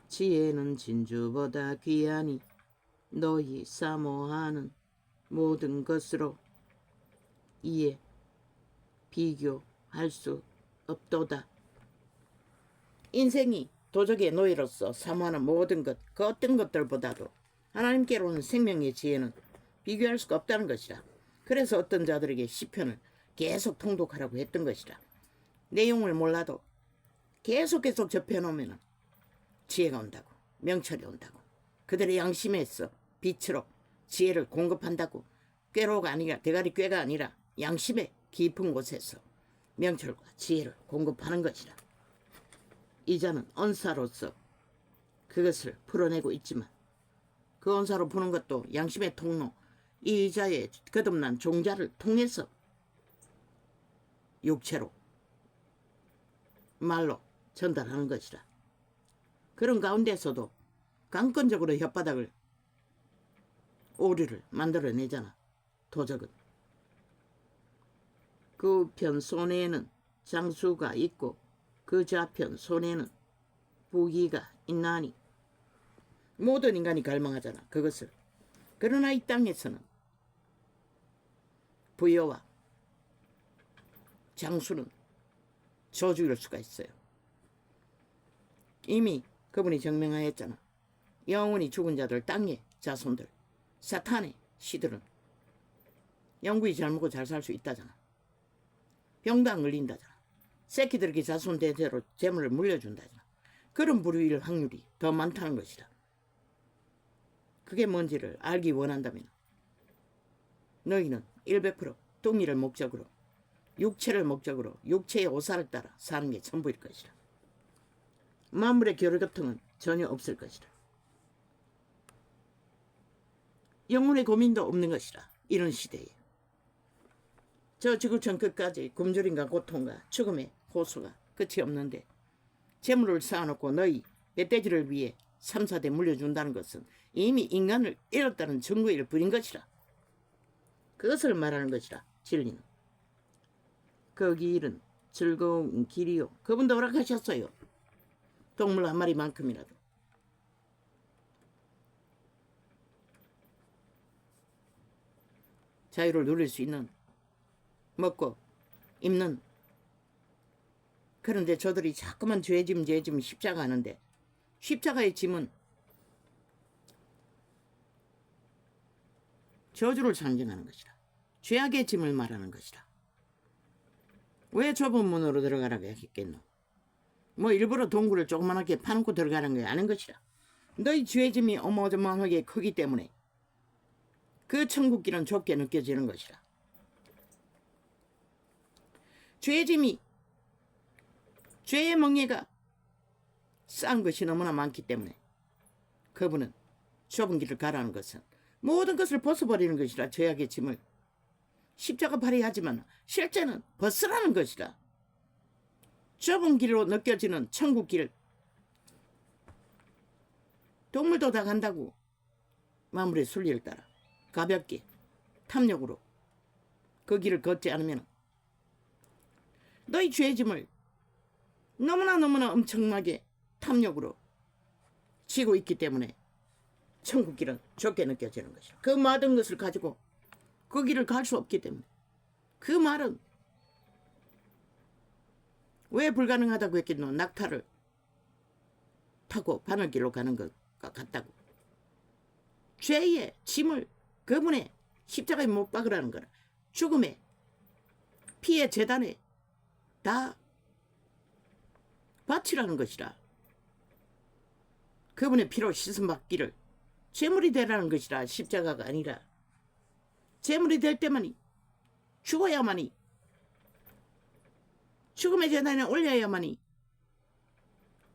지혜는 진주보다 귀하니 너희 사모하는 모든 것으로 이해 비교할 수 없도다. 인생이 도적의 노예로서 사모하는 모든 것, 그 어떤 것들보다도 하나님께로는 생명의 지혜는 비교할 수가 없다는 것이라. 그래서 어떤 자들에게 시편을 계속 통독하라고 했던 것이라. 내용을 몰라도 계속 접해놓으면 지혜가 온다고, 명철이 온다고. 그들의 양심에서 빛으로 지혜를 공급한다고. 꾀로가 아니라, 대가리 꾀가 아니라 양심의 깊은 곳에서 명철과 지혜를 공급하는 것이라. 이자는 언사로서 그것을 풀어내고 있지만 그 언사로 푸는 것도 양심의 통로, 이 이자의 거듭난 종자를 통해서 육체로 말로 전달하는 것이라. 그런 가운데서도 강권적으로 혓바닥을 오류를 만들어내잖아. 도적은 그 편 손에는 장수가 있고 그 좌편 손에는 부귀가 있나니. 모든 인간이 갈망하잖아, 그것을. 그러나 이 땅에서는 부여와 장수는 저주일 수가 있어요. 이미 그분이 증명하였잖아. 영원히 죽은 자들, 땅의 자손들, 사탄의 시들은 영구히 잘 먹고 잘 살 수 있다잖아. 병도 안 걸린다잖아. 새끼들에게 자손 대대로 재물을 물려준다잖아. 그런 불의일 확률이 더 많다는 것이다. 그게 뭔지를 알기 원한다면 너희는 100% 뚱이를 목적으로, 육체를 목적으로, 육체의 오사를 따라 사는 게 전부일 것이다. 만물의 겨를고통은 전혀 없을 것이다. 영혼의 고민도 없는 것이다. 이런 시대에. 저 지구촌 끝까지 굶주림과 고통과 죽음의 호수가 끝이 없는데 재물을 쌓아놓고 너희 멧돼지를 위해 3, 4대 물려준다는 것은 이미 인간을 잃었다는 증거일 뿐인 것이라. 그것을 말하는 것이라. 진리는 그 길은 즐거운 길이요. 그분도 허락하셨어요. 동물 한 마리만큼이라도 자유를 누릴 수 있는, 먹고 입는. 그런데 저들이 자꾸만 죄짐 십자가 하는데, 십자가의 짐은 저주를 상징하는 것이라. 죄악의 짐을 말하는 것이라. 왜 좁은 문으로 들어가라고 했겠노? 뭐 일부러 동굴을 조그만하게 파놓고 들어가는 게 아닌 것이라. 너희 죄짐이 어마어마하게 크기 때문에 그 천국길은 좁게 느껴지는 것이라. 죄짐이, 죄의 멍에가 싼 것이 너무나 많기 때문에 그분은 좁은 길을 가라는 것은 모든 것을 벗어버리는 것이라. 죄악의 짐을 십자가 발휘하지만 실제는 벗으라는 것이라. 좁은 길로 느껴지는 천국 길, 동물도 다 간다고. 만물의 순리를 따라 가볍게 탐욕으로 그 길을 걷지 않으면 너희 죄짐을 너무나 엄청나게 탐욕으로 지고 있기 때문에 천국 길은 좁게 느껴지는 것이라. 그 모든 것을 가지고 그 길을 갈 수 없기 때문에. 그 말은 왜 불가능하다고 했겠노? 낙타를 타고 바늘길로 가는 것과 같다고. 죄의 짐을 그분의 십자가에 못 박으라는 거라. 죽음의 피의 재단에 다 바치라는 것이라. 그분의 피로 씻음받기를 제물이 되라는 것이라. 십자가가 아니라 제물이 될 때만이, 죽어야만이, 죽음의 재단에 올려야만이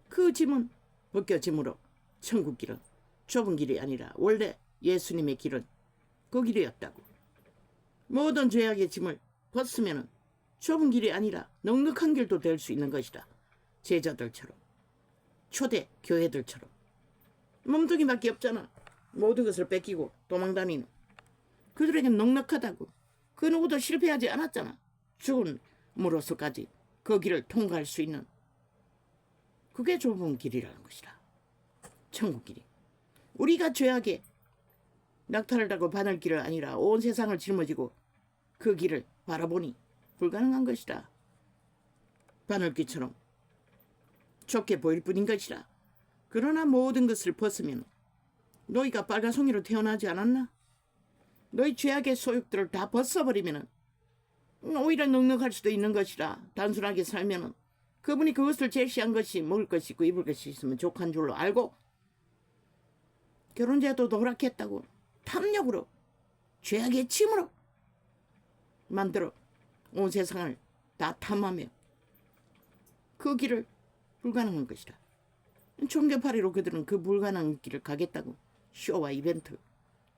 그 짐은 벗겨짐으로 천국 길은 좁은 길이 아니라 원래 예수님의 길은 그 길이었다고. 모든 죄악의 짐을 벗으면 좁은 길이 아니라 넉넉한 길도 될 수 있는 것이다. 제자들처럼, 초대 교회들처럼. 몸뚱이밖에 없잖아. 모든 것을 뺏기고 도망다니는. 그들에겐 넉넉하다고. 그 누구도 실패하지 않았잖아. 죽음으로서까지 그 길을 통과할 수 있는. 그게 좁은 길이라는 것이라. 천국 길이. 우리가 죄악에 낙타를 타고 바늘길을 아니라 온 세상을 짊어지고 그 길을 바라보니 불가능한 것이다. 바늘길처럼 좁게 보일 뿐인 것이라. 그러나 모든 것을 벗으면 너희가 빨간송이로 태어나지 않았나? 너희 죄악의 소욕들을 다 벗어버리면 오히려 넉넉할 수도 있는 것이라. 단순하게 살면 그분이 그것을 제시한 것이 먹을 것이 있고 입을 것이 있으면 족한 줄로 알고 결혼제도도 허락했다고 탐욕으로 죄악의 침으로 만들어 온 세상을 다 탐하며 그 길을 불가능한 것이라. 종교파리로 그들은 그 불가능한 길을 가겠다고 쇼와 이벤트,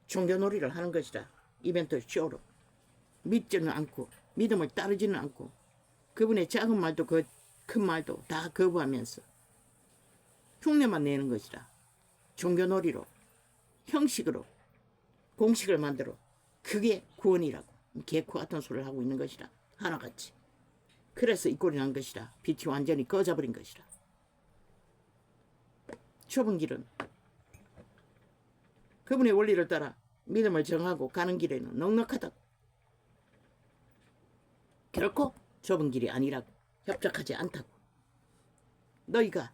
종교놀이를 하는 것이라. 이벤트 쇼로 믿지는 않고 믿음을 따르지는 않고 그분의 작은 말도 큰 말도 다 거부하면서 흉내만 내는 것이라. 종교놀이로 형식으로 공식을 만들어 그게 구원이라고 개코 같은 소리를 하고 있는 것이라. 하나같이. 그래서 이 꼴이 난 것이라. 빛이 완전히 꺼져버린 것이라. 좁은 길은 그분의 원리를 따라 믿음을 정하고 가는 길에는 넉넉하다고. 결코 좁은 길이 아니라고. 협착하지 않다고. 너희가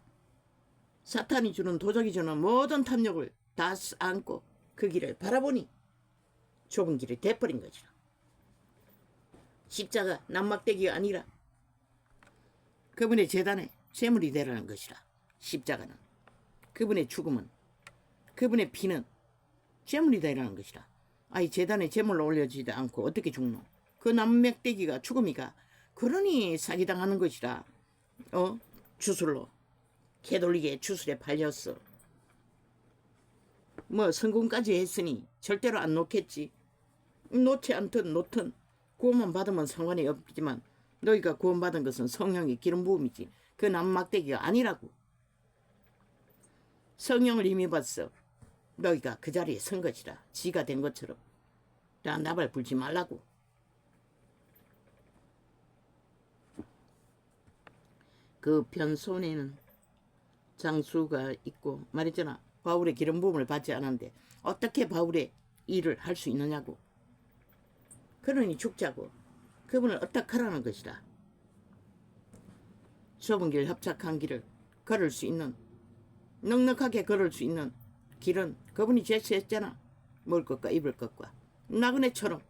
사탄이 주는 도적이 주는 모든 탐욕을 다 안고 그 길을 바라보니 좁은 길이 돼버린 것이라. 십자가 남막대기가 아니라 그분의 재단에 제물이 되라는 것이라. 십자가는 그분의 죽음은 그분의 피는 제물이 되라는 것이라. 아이 재단에 제물로 올려지지 않고 어떻게 죽노? 그 남막대기가 죽음이가 그러니 사기당하는 것이라. 주술로 개돌리게 주술에 팔렸어. 뭐 성공까지 했으니 절대로 안 놓겠지. 놓지 않든 놓든 구원만 받으면 상관이 없지만 너희가 구원받은 것은 성령의 기름 부음이지 그 남막대기가 아니라고. 성령을 힘입었어. 너희가 그 자리에 선 것이라. 지가 된 것처럼 다 나발 불지 말라고. 그 편손에는 장수가 있고 말했잖아. 바울의 기름 부음을 받지 않았는데 어떻게 바울의 일을 할 수 있느냐고. 그러니 죽자고. 그분을 어떡하라는 것이다. 좁은 길 협착한 길을 걸을 수 있는 넉넉하게 걸을 수 있는 길은 그분이 제시했잖아. 먹을 것과 입을 것과 나그네처럼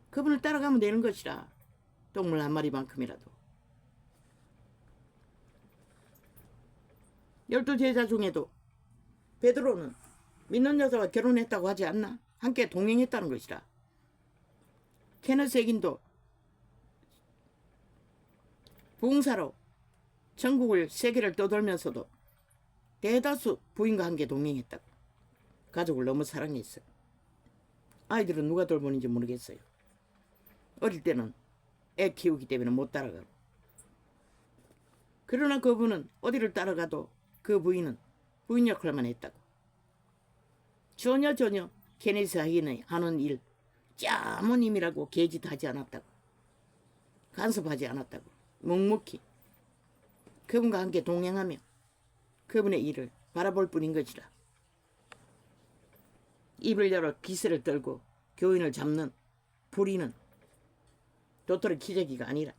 그분을 따라가면 되는 것이라. 동물 한 마리만큼이라도. 12제자 중에도 베드로는 믿는 여자와 결혼했다고 하지 않나? 함께 동행했다는 것이라. 케네스 에긴도 부흥사로 전국을 세계를 떠돌면서도 대다수 부인과 함께 동행했다고. 가족을 너무 사랑했어. 아이들은 누가 돌보는지 모르겠어요. 어릴 때는 애 키우기 때문에 못 따라가고. 그러나 그분은 어디를 따라가도 그 부인은 부인 역할만 했다고. 전혀 케네스 하는 일 짜모님이라고 개짓하지 않았다고. 간섭하지 않았다고. 묵묵히 그분과 함께 동행하며 그분의 일을 바라볼 뿐인 것이라. 입을 열어 기세를 떨고 교인을 잡는 부리는 도토리 기저귀가 아니라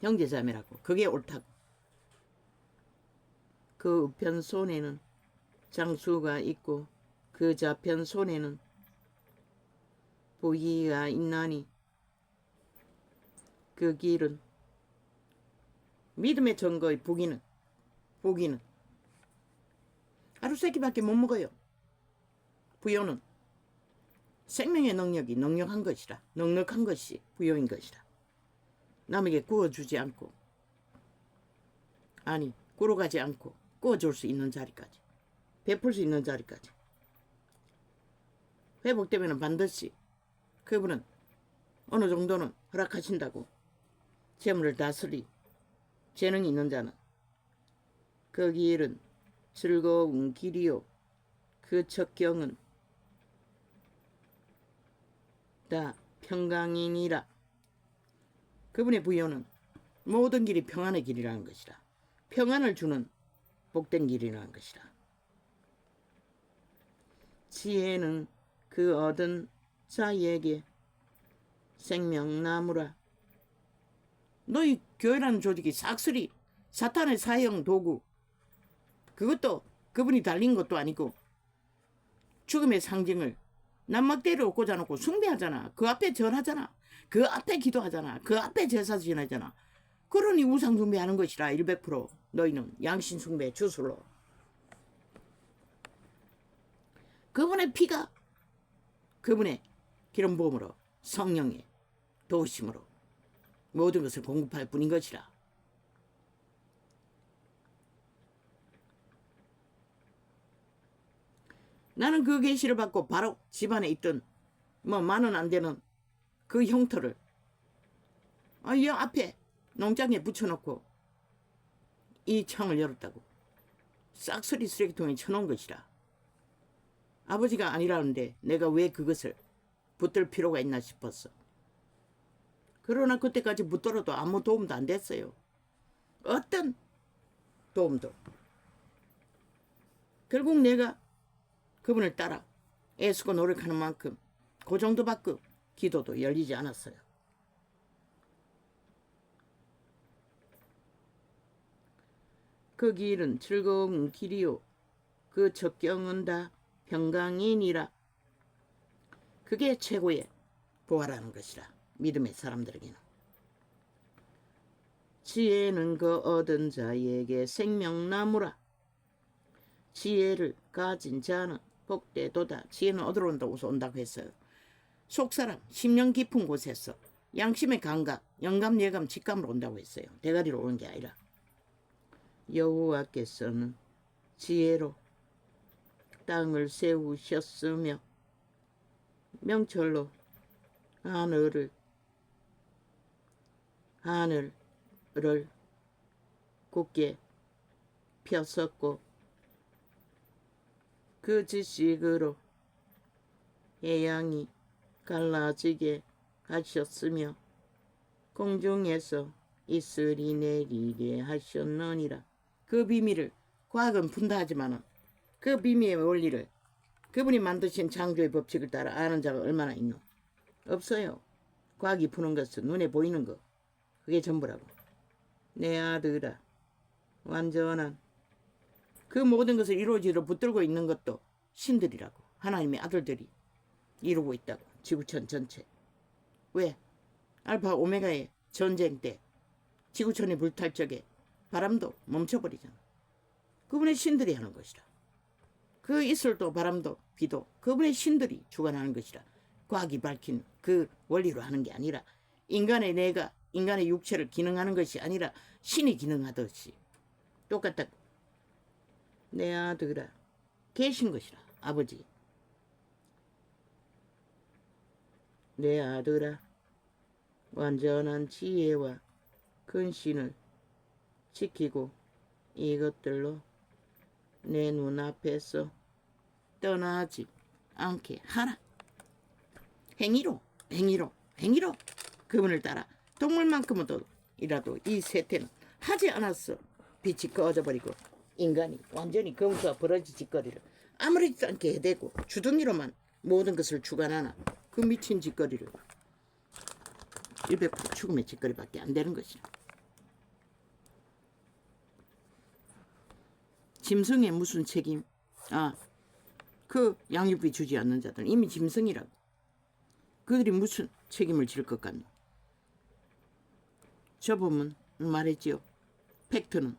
형제자매라고. 그게 옳다고. 그 우편 손에는 장수가 있고 그 좌편 손에는 부귀가 있나니 그 길은 믿음의 증거의 부귀는 하루세끼밖에 못 먹어요. 부요는 생명의 능력이 넉넉한 것이라. 넉넉한 것이 부요인 것이라. 남에게 구워주지 않고 구러가지 않고 구워줄 수 있는 자리까지 베풀 수 있는 자리까지 회복되면 반드시 그분은 어느 정도는 허락하신다고. 재물을 다스리 재능이 있는 자는 그 길은 즐거운 길이요 그 척경은 다 평강이니라. 그분의 부여는 모든 길이 평안의 길이라는 것이라. 평안을 주는 복된 길이라는 것이라. 지혜는 그 얻은 자에게 생명나무라. 너희 교회라는 조직이 싹쓸이 사탄의 사형 도구, 그것도 그분이 달린 것도 아니고 죽음의 상징을 남막대로 꽂아놓고 숭배하잖아. 그 앞에 절하잖아. 그 앞에 기도하잖아. 그 앞에 제사 지내잖아. 그러니 우상 숭배하는 것이라. 100% 너희는 양신 숭배 주술로. 그분의 피가 그분의 기름 부음으로 성령의 도우심으로 모든 것을 공급할 뿐인 것이라. 나는 그 계시를 받고 바로 집안에 있던 뭐 10,000원 안 되는 그 흉터를 이 앞에 농장에 붙여놓고 이 창을 열었다고. 싹쓸이 쓰레기통에 쳐놓은 것이라. 아버지가 아니라는데 내가 왜 그것을 붙들 필요가 있나 싶었어. 그러나 그때까지 붙들어도 아무 도움도 안 됐어요. 어떤 도움도. 결국 내가 그분을 따라 애쓰고 노력하는 만큼 그 정도밖에 기도도 열리지 않았어요. 그 길은 즐거운 길이요 그 적경은 다 평강이니라. 그게 최고의 보아라는 것이라. 믿음의 사람들에게는. 지혜는 그 얻은 자에게 생명나무라. 지혜를 가진 자는 복되도다. 지혜는 어디로 온다고 했어요. 속사람, 심령 깊은 곳에서 양심의 감각, 영감, 예감, 직감으로 온다고 했어요. 대가리로 오는 게 아니라. 여호와께서는 지혜로 땅을 세우셨으며 명철로 하늘을 굳게 폈었고 그 지식으로 해양이 갈라지게 하셨으며 공중에서 이슬이 내리게 하셨느니라. 그 비밀을 과학은 푼다 하지만은 그 비밀의 원리를 그분이 만드신 창조의 법칙을 따라 아는 자가 얼마나 있노? 없어요. 과학이 푸는 것은 눈에 보이는 거. 그게 전부라고. 내 아들아, 완전한 그 모든 것을 이루어지도록 붙들고 있는 것도 신들이라고. 하나님의 아들들이 이루고 있다고. 지구촌 전체. 왜? 알파 오메가의 전쟁 때 지구촌이 불탈 적에 바람도 멈춰버리잖아. 그분의 신들이 하는 것이라. 그 이슬도 바람도 비도 그분의 신들이 주관하는 것이라. 과학이 밝힌 그 원리로 하는 게 아니라 인간의 뇌가 인간의 육체를 기능하는 것이 아니라 신이 기능하듯이 똑같다고. 내 아들아 계신 것이라. 아버지. 내 아들아 완전한 지혜와 근신을 지키고 이것들로 내 눈앞에서 떠나지 않게 하라. 행위로 그분을 따라 동물만큼이라도 이 세태는 하지 않았어. 빛이 꺼져버리고 인간이 완전히 거기서 벌어진 짓거리를 아무렇지도 않게 해대고 주둥이로만 모든 것을 주관하나 그 미친 짓거리를 100% 죽음의 짓거리밖에 안 되는 것이라. 짐승의 무슨 책임? 그 양육비 주지 않는 자들은 이미 짐승이라고. 그들이 무슨 책임을 질 것 같노? 저 보면 말했지요. 팩트는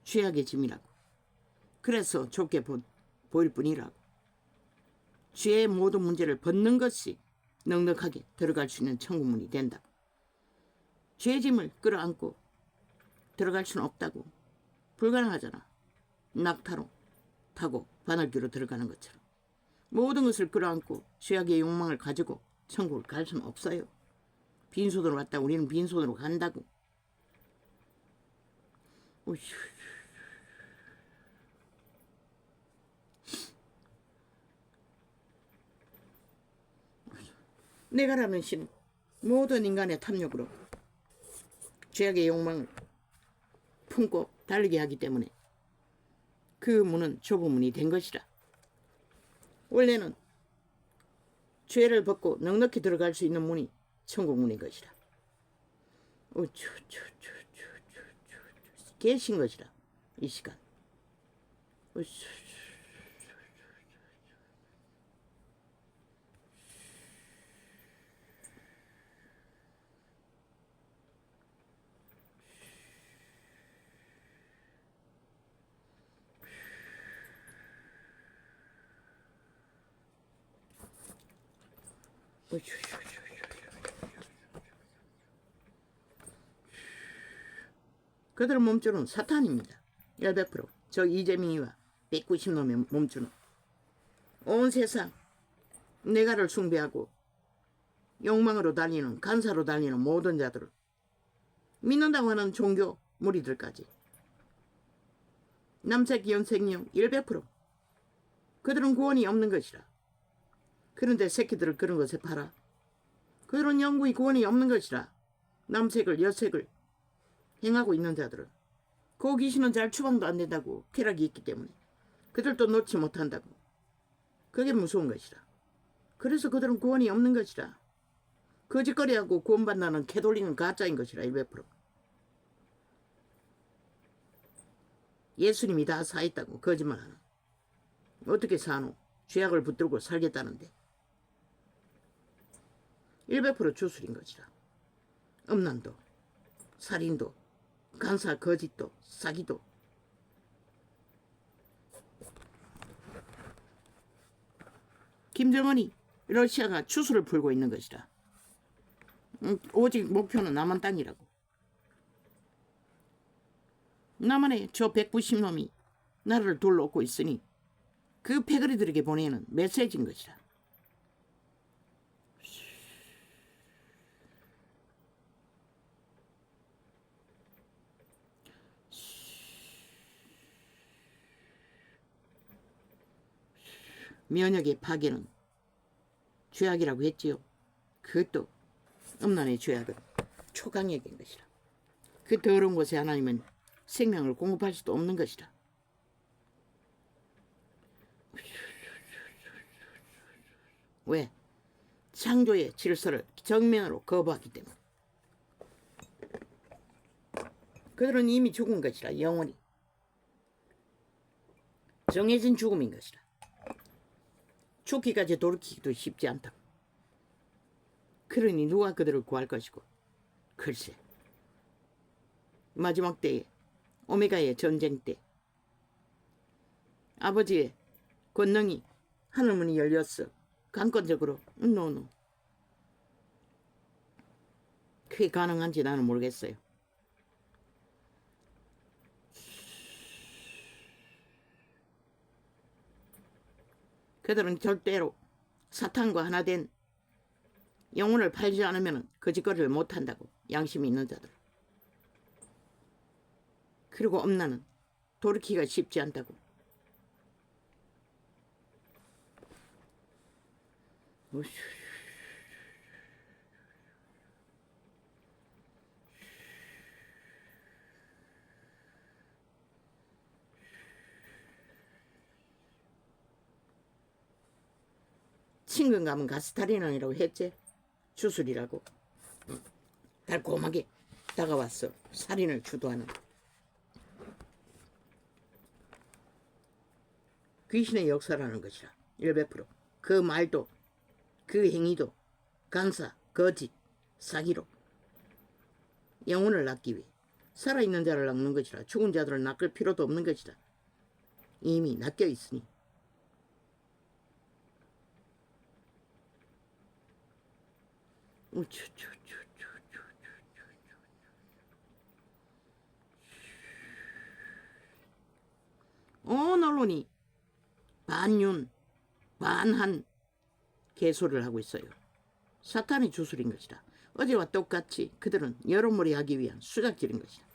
죄악의 짐이라고. 그래서 좁게 보일 뿐이라고. 죄의 모든 문제를 벗는 것이 넉넉하게 들어갈 수 있는 천국문이 된다고. 죄의 짐을 끌어안고 들어갈 수는 없다고. 불가능하잖아. 낙타로 타고 바늘귀로 들어가는 것처럼. 모든 것을 끌어안고 죄악의 욕망을 가지고 천국을 갈 수는 없어요. 빈손으로 왔다 우리는 빈손으로 간다고. 오휴. 내가라는 신은 모든 인간의 탐욕으로 죄악의 욕망을 품고 달리게 하기 때문에 그 문은 좁은 문이 된 것이라. 원래는 죄를 벗고 넉넉히 들어갈 수 있는 문이 천국 문인 것이라. 계신 것이라. 이 시간. 그들의 몸주는 사탄입니다. 100%. 저 이재명이와 190놈의 몸주는 온 세상 내가를 숭배하고 욕망으로 달리는, 간사로 달리는 모든 자들을 믿는다고 하는 종교 무리들까지 남색 연생령 100% 그들은 구원이 없는 것이라. 그런데 새끼들을 그런 것에 팔아. 그들은 영구히 구원이 없는 것이라. 남색을 여색을 행하고 있는 자들은 그 귀신은 잘 추방도 안 된다고 쾌락이 있기 때문에 그들도 놓지 못한다고. 그게 무서운 것이라. 그래서 그들은 구원이 없는 것이라. 거짓거리하고 구원받나는 캐돌릭은 가짜인 것이라. 100%. 예수님이 다 사했다고 거짓말하는. 어떻게 사노? 죄악을 붙들고 살겠다는데. 100% 주술인 것이라. 음란도, 살인도, 간사 거짓도, 사기도. 김정은이 러시아가 추수를 풀고 있는 것이라. 오직 목표는 남한 땅이라고. 남한에 저 190놈이 나라를 둘러엎고 있으니 그 패거리들에게 보내는 메시지인 것이라. 면역의 파괴는 죄악이라고 했지요. 그것도 음란의 죄악은 초강력인 것이라. 그 더러운 곳에 하나님은 생명을 공급할 수도 없는 것이라. 왜? 창조의 질서를 정면으로 거부하기 때문에. 그들은 이미 죽은 것이라. 영원히 정해진 죽음인 것이라. 죽기까지 돌이키기도 쉽지 않다. 그러니 누가 그들을 구할 것이고. 글쎄, 마지막 때에 오메가의 전쟁 때 아버지의 권능이 하늘문이 열렸어. 강권적으로. 노. 그게 가능한지 나는 모르겠어요. 그들은 절대로 사탄과 하나 된 영혼을 팔지 않으면 거짓거리를 못한다고. 양심이 있는 자들. 그리고 음란은 돌이키기가 쉽지 않다고. 친근감은 가스타리난이라고 했지. 주술이라고. 달콤하게 다가왔어. 살인을 주도하는 귀신의 역사라는 것이라. 100%. 그 말도 그 행위도 간사, 거짓, 사기로 영혼을 낚기 위해 살아있는 자를 낚는 것이라. 죽은 자들을 낚을 필요도 없는 것이라. 이미 낚여 있으니. 온 언론이 반윤, 반한 개소를 하고 있어요. 사탄의 주술인 것이다. 어제와 똑같이 그들은 여론몰이 하기 위한 수작질인 것이다.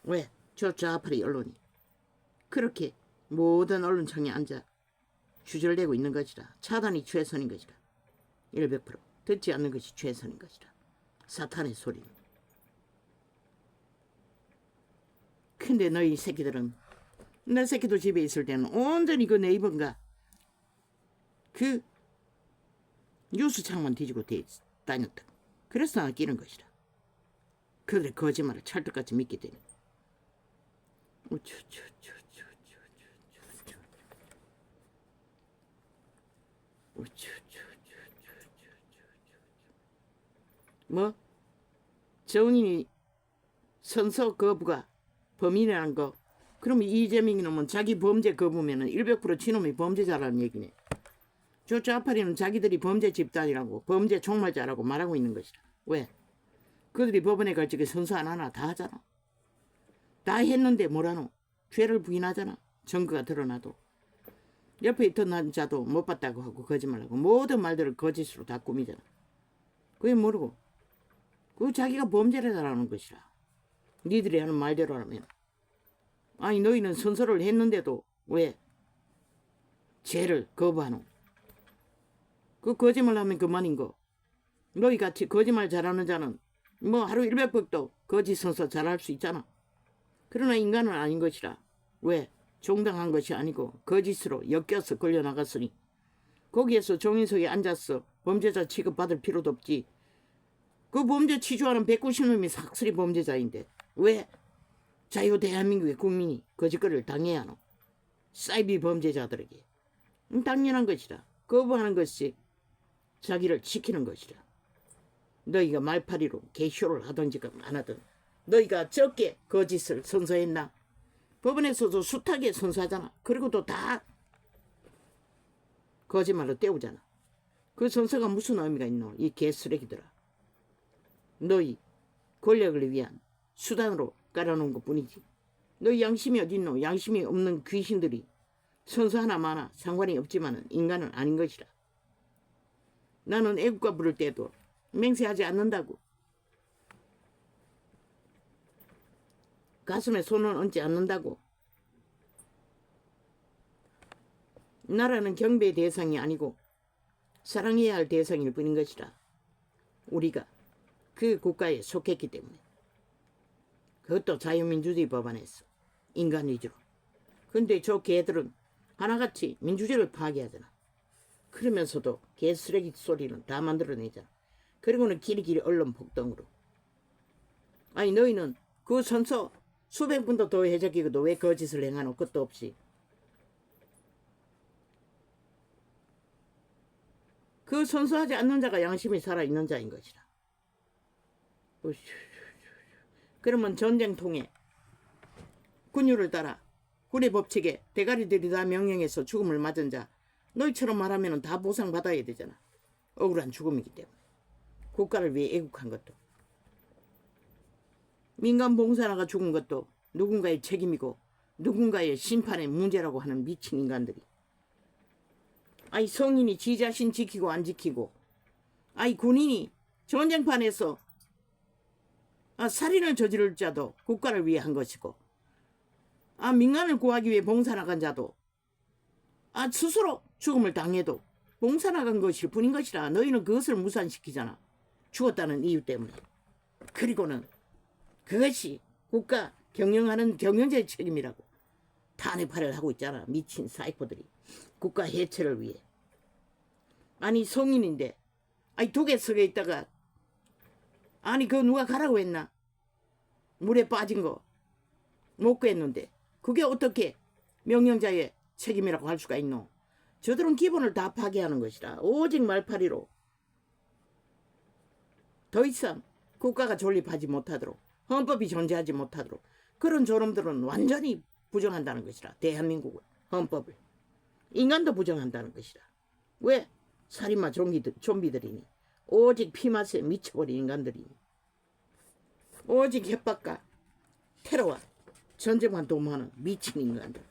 왜? 저 좌파리 언론이 그렇게 모든 언론청에 앉아 주절되고 있는 것이다. 차단이 최선인 것이다. 100% 듣지 않는 것이 최선인 것이다. 사탄의 소리는. 근데 너희 새끼들은 내 새끼도 집에 있을 때는 온전히 그 네이버인가 그 뉴스 창만 뒤지고 다녔다. 그래서 나 끼는 것이라. 그들의 거짓말을 찰떡같이 믿게 되니. 뭐? 정인이 선서 거부가 범인이라는 거. 그럼 이재명이 놈은 자기 범죄 거부면은 100% 지놈이 범죄자라는 얘기네. 저 좌파리는 자기들이 범죄 집단이라고 범죄 총괄자라고 말하고 있는 것이다. 왜? 그들이 법원에 갈 적에 선서 안 하나 다 하잖아. 다 했는데 뭐라노? 죄를 부인하잖아. 증거가 드러나도. 옆에 있던 남자도 못 봤다고 하고 거짓말하고 모든 말들을 거짓으로 다 꾸미잖아. 그게 모르고 그 자기가 범죄를 잘하는 것이라. 니들이 하는 말대로라면. 아니 너희는 선서를 했는데도 왜 죄를 거부하노? 그 거짓말하면 그만인거. 너희같이 거짓말 잘하는 자는 뭐 하루 100법도 거짓 선서 잘할 수 있잖아. 그러나 인간은 아닌 것이라. 왜? 정당한 것이 아니고 거짓으로 엮여서 걸려나갔으니 거기에서 종인석에 앉아서 범죄자 취급받을 필요도 없지. 그 범죄 취조하는 190놈이 삭슬이 범죄자인데 왜 자유 대한민국의 국민이 거짓거리를 당해야 하노? 사이비 범죄자들에게. 당연한 것이라. 거부하는 것이 자기를 지키는 것이라. 너희가 말파리로 개쇼를 하든지 안 하든 너희가 적게 거짓을 선서했나? 법원에서도 숱하게 선서하잖아. 그리고 또 다 거짓말로 때우잖아. 그 선서가 무슨 의미가 있노? 이 개쓰레기들아. 너희 권력을 위한 수단으로 깔아놓은 것뿐이지. 너희 양심이 어딨노? 양심이 없는 귀신들이 선서 하나 마나 상관이 없지만은 인간은 아닌 것이라. 나는 애국가 부를 때도 맹세하지 않는다고. 가슴에 손을 얹지 않는다고. 나라는 경배의 대상이 아니고 사랑해야 할 대상일 뿐인 것이라. 우리가 그 국가에 속했기 때문에. 그것도 자유민주주의 법안에서 인간 위주로. 근데 저 개들은 하나같이 민주주의를 파괴하잖아. 그러면서도 개쓰레기 소리는 다 만들어내잖아. 그리고는 길이길이 언론 폭동으로. 아니 너희는 그 선서 수백 분도 더 해적이고도 왜 거짓을 행하노? 끝도 없이. 그 선서하지 않는 자가 양심이 살아있는 자인 것이라. 그러면 전쟁통에 군율을 따라 군의 법칙에 대가리들이 다 명령해서 죽음을 맞은 자 너희처럼 말하면 다 보상받아야 되잖아. 억울한 죽음이기 때문에. 국가를 위해 애국한 것도. 민간 봉사자가 죽은 것도 누군가의 책임이고 누군가의 심판의 문제라고 하는 미친 인간들이. 아이 성인이 지 자신 지키고 안 지키고 아이 군인이 전쟁판에서 살인을 저지를 자도 국가를 위해 한 것이고 민간을 구하기 위해 봉사 나간 자도 스스로 죽음을 당해도 봉사 나간 것일 뿐인 것이라. 너희는 그것을 무산시키잖아. 죽었다는 이유 때문에. 그리고는 그것이 국가 경영하는 경영자의 책임이라고 탄핵파를 하고 있잖아. 미친 사이코들이. 국가 해체를 위해. 아니 성인인데 독에 썩어 있다가 그거 누가 가라고 했나? 물에 빠진 거 못 구했는데 그게 어떻게 명령자의 책임이라고 할 수가 있노? 저들은 기본을 다 파괴하는 것이라. 오직 말파리로 더 이상 국가가 존립하지 못하도록 헌법이 존재하지 못하도록 그런 저놈들은 완전히 부정한다는 것이라. 대한민국을 헌법을 인간도 부정한다는 것이라. 왜? 살인마 좀비들이니. 오직 피맛에 미쳐버린 인간들이니. 오직 협박과 테러와 전쟁만 도모하는 미친 인간들.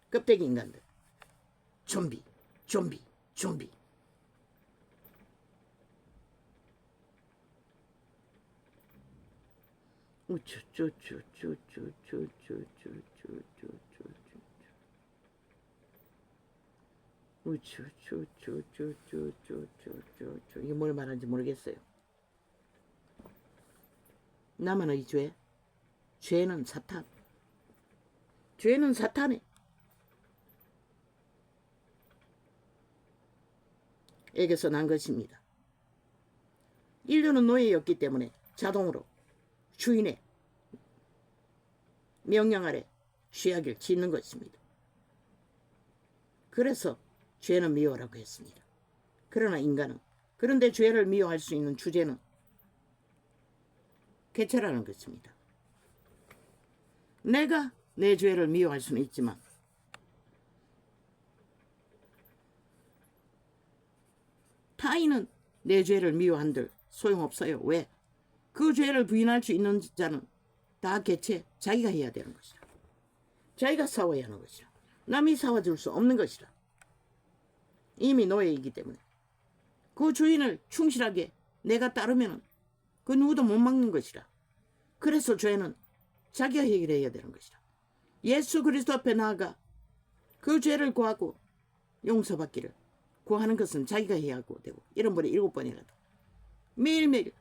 껍데기 인간들. 좀비. 이게 뭘 말하는지 모르겠어요. 나만의 죄? 죄는 사탄. 죄는 사탄에 노예에게서 난 것입니다. 인류는 노예였기 때문에 자동으로 주인의 명령 아래 죄악을 짓는 것입니다. 그래서 죄는 미워라고 했습니다. 그러나 인간은 그런데 죄를 미워할 수 있는 주제는 개체라는 것입니다. 내가 내 죄를 미워할 수는 있지만 타인은 내 죄를 미워한들 소용없어요. 왜? 그 죄를 부인할 수 있는 자는 다 개체 자기가 해야 되는 것이라. 자기가 싸워야 하는 것이라. 남이 싸워줄 수 없는 것이라. 이미 노예이기 때문에 그 주인을 충실하게 내가 따르면 그 누구도 못 막는 것이라. 그래서 죄는 자기가 해결해야 되는 것이라. 예수 그리스도 앞에 나아가 그 죄를 구하고 용서받기를 구하는 것은 자기가 해야 하고 되고 1번에 7번이라도 매일매일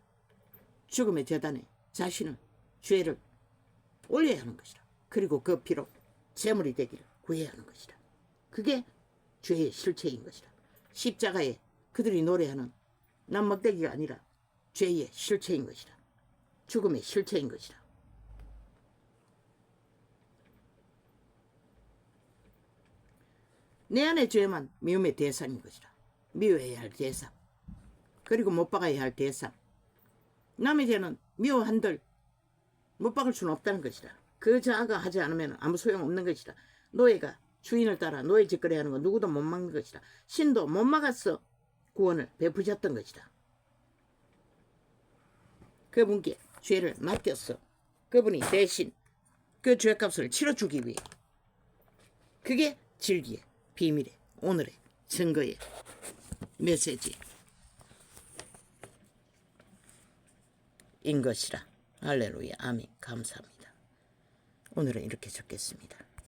죽음의 제단에 자신을 죄를 올려야 하는 것이라. 그리고 그 피로 제물이 되기를 구해야 하는 것이라. 그게 죄의 실체인 것이라. 십자가에 그들이 노래하는 남막대기가 아니라 죄의 실체인 것이라. 죽음의 실체인 것이라. 내 안의 죄만 미움의 대상인 것이라. 미워해야 할 대상. 그리고 못 박아야 할 대상. 남의 죄는 미워한들 못 박을 수는 없다는 것이라. 그 자아가 하지 않으면 아무 소용없는 것이라. 노예가 주인을 따라 노예 짓거리 하는 건 누구도 못 막는 것이라. 신도 못 막아서 구원을 베푸셨던 것이라. 그분께 죄를 맡겼어. 그분이 대신 그 죄값을 치러주기 위해. 그게 진리의 비밀의 오늘의 증거의 메시지인 것이라. 할렐루야. 아멘. 감사합니다. 오늘은 이렇게 적겠습니다.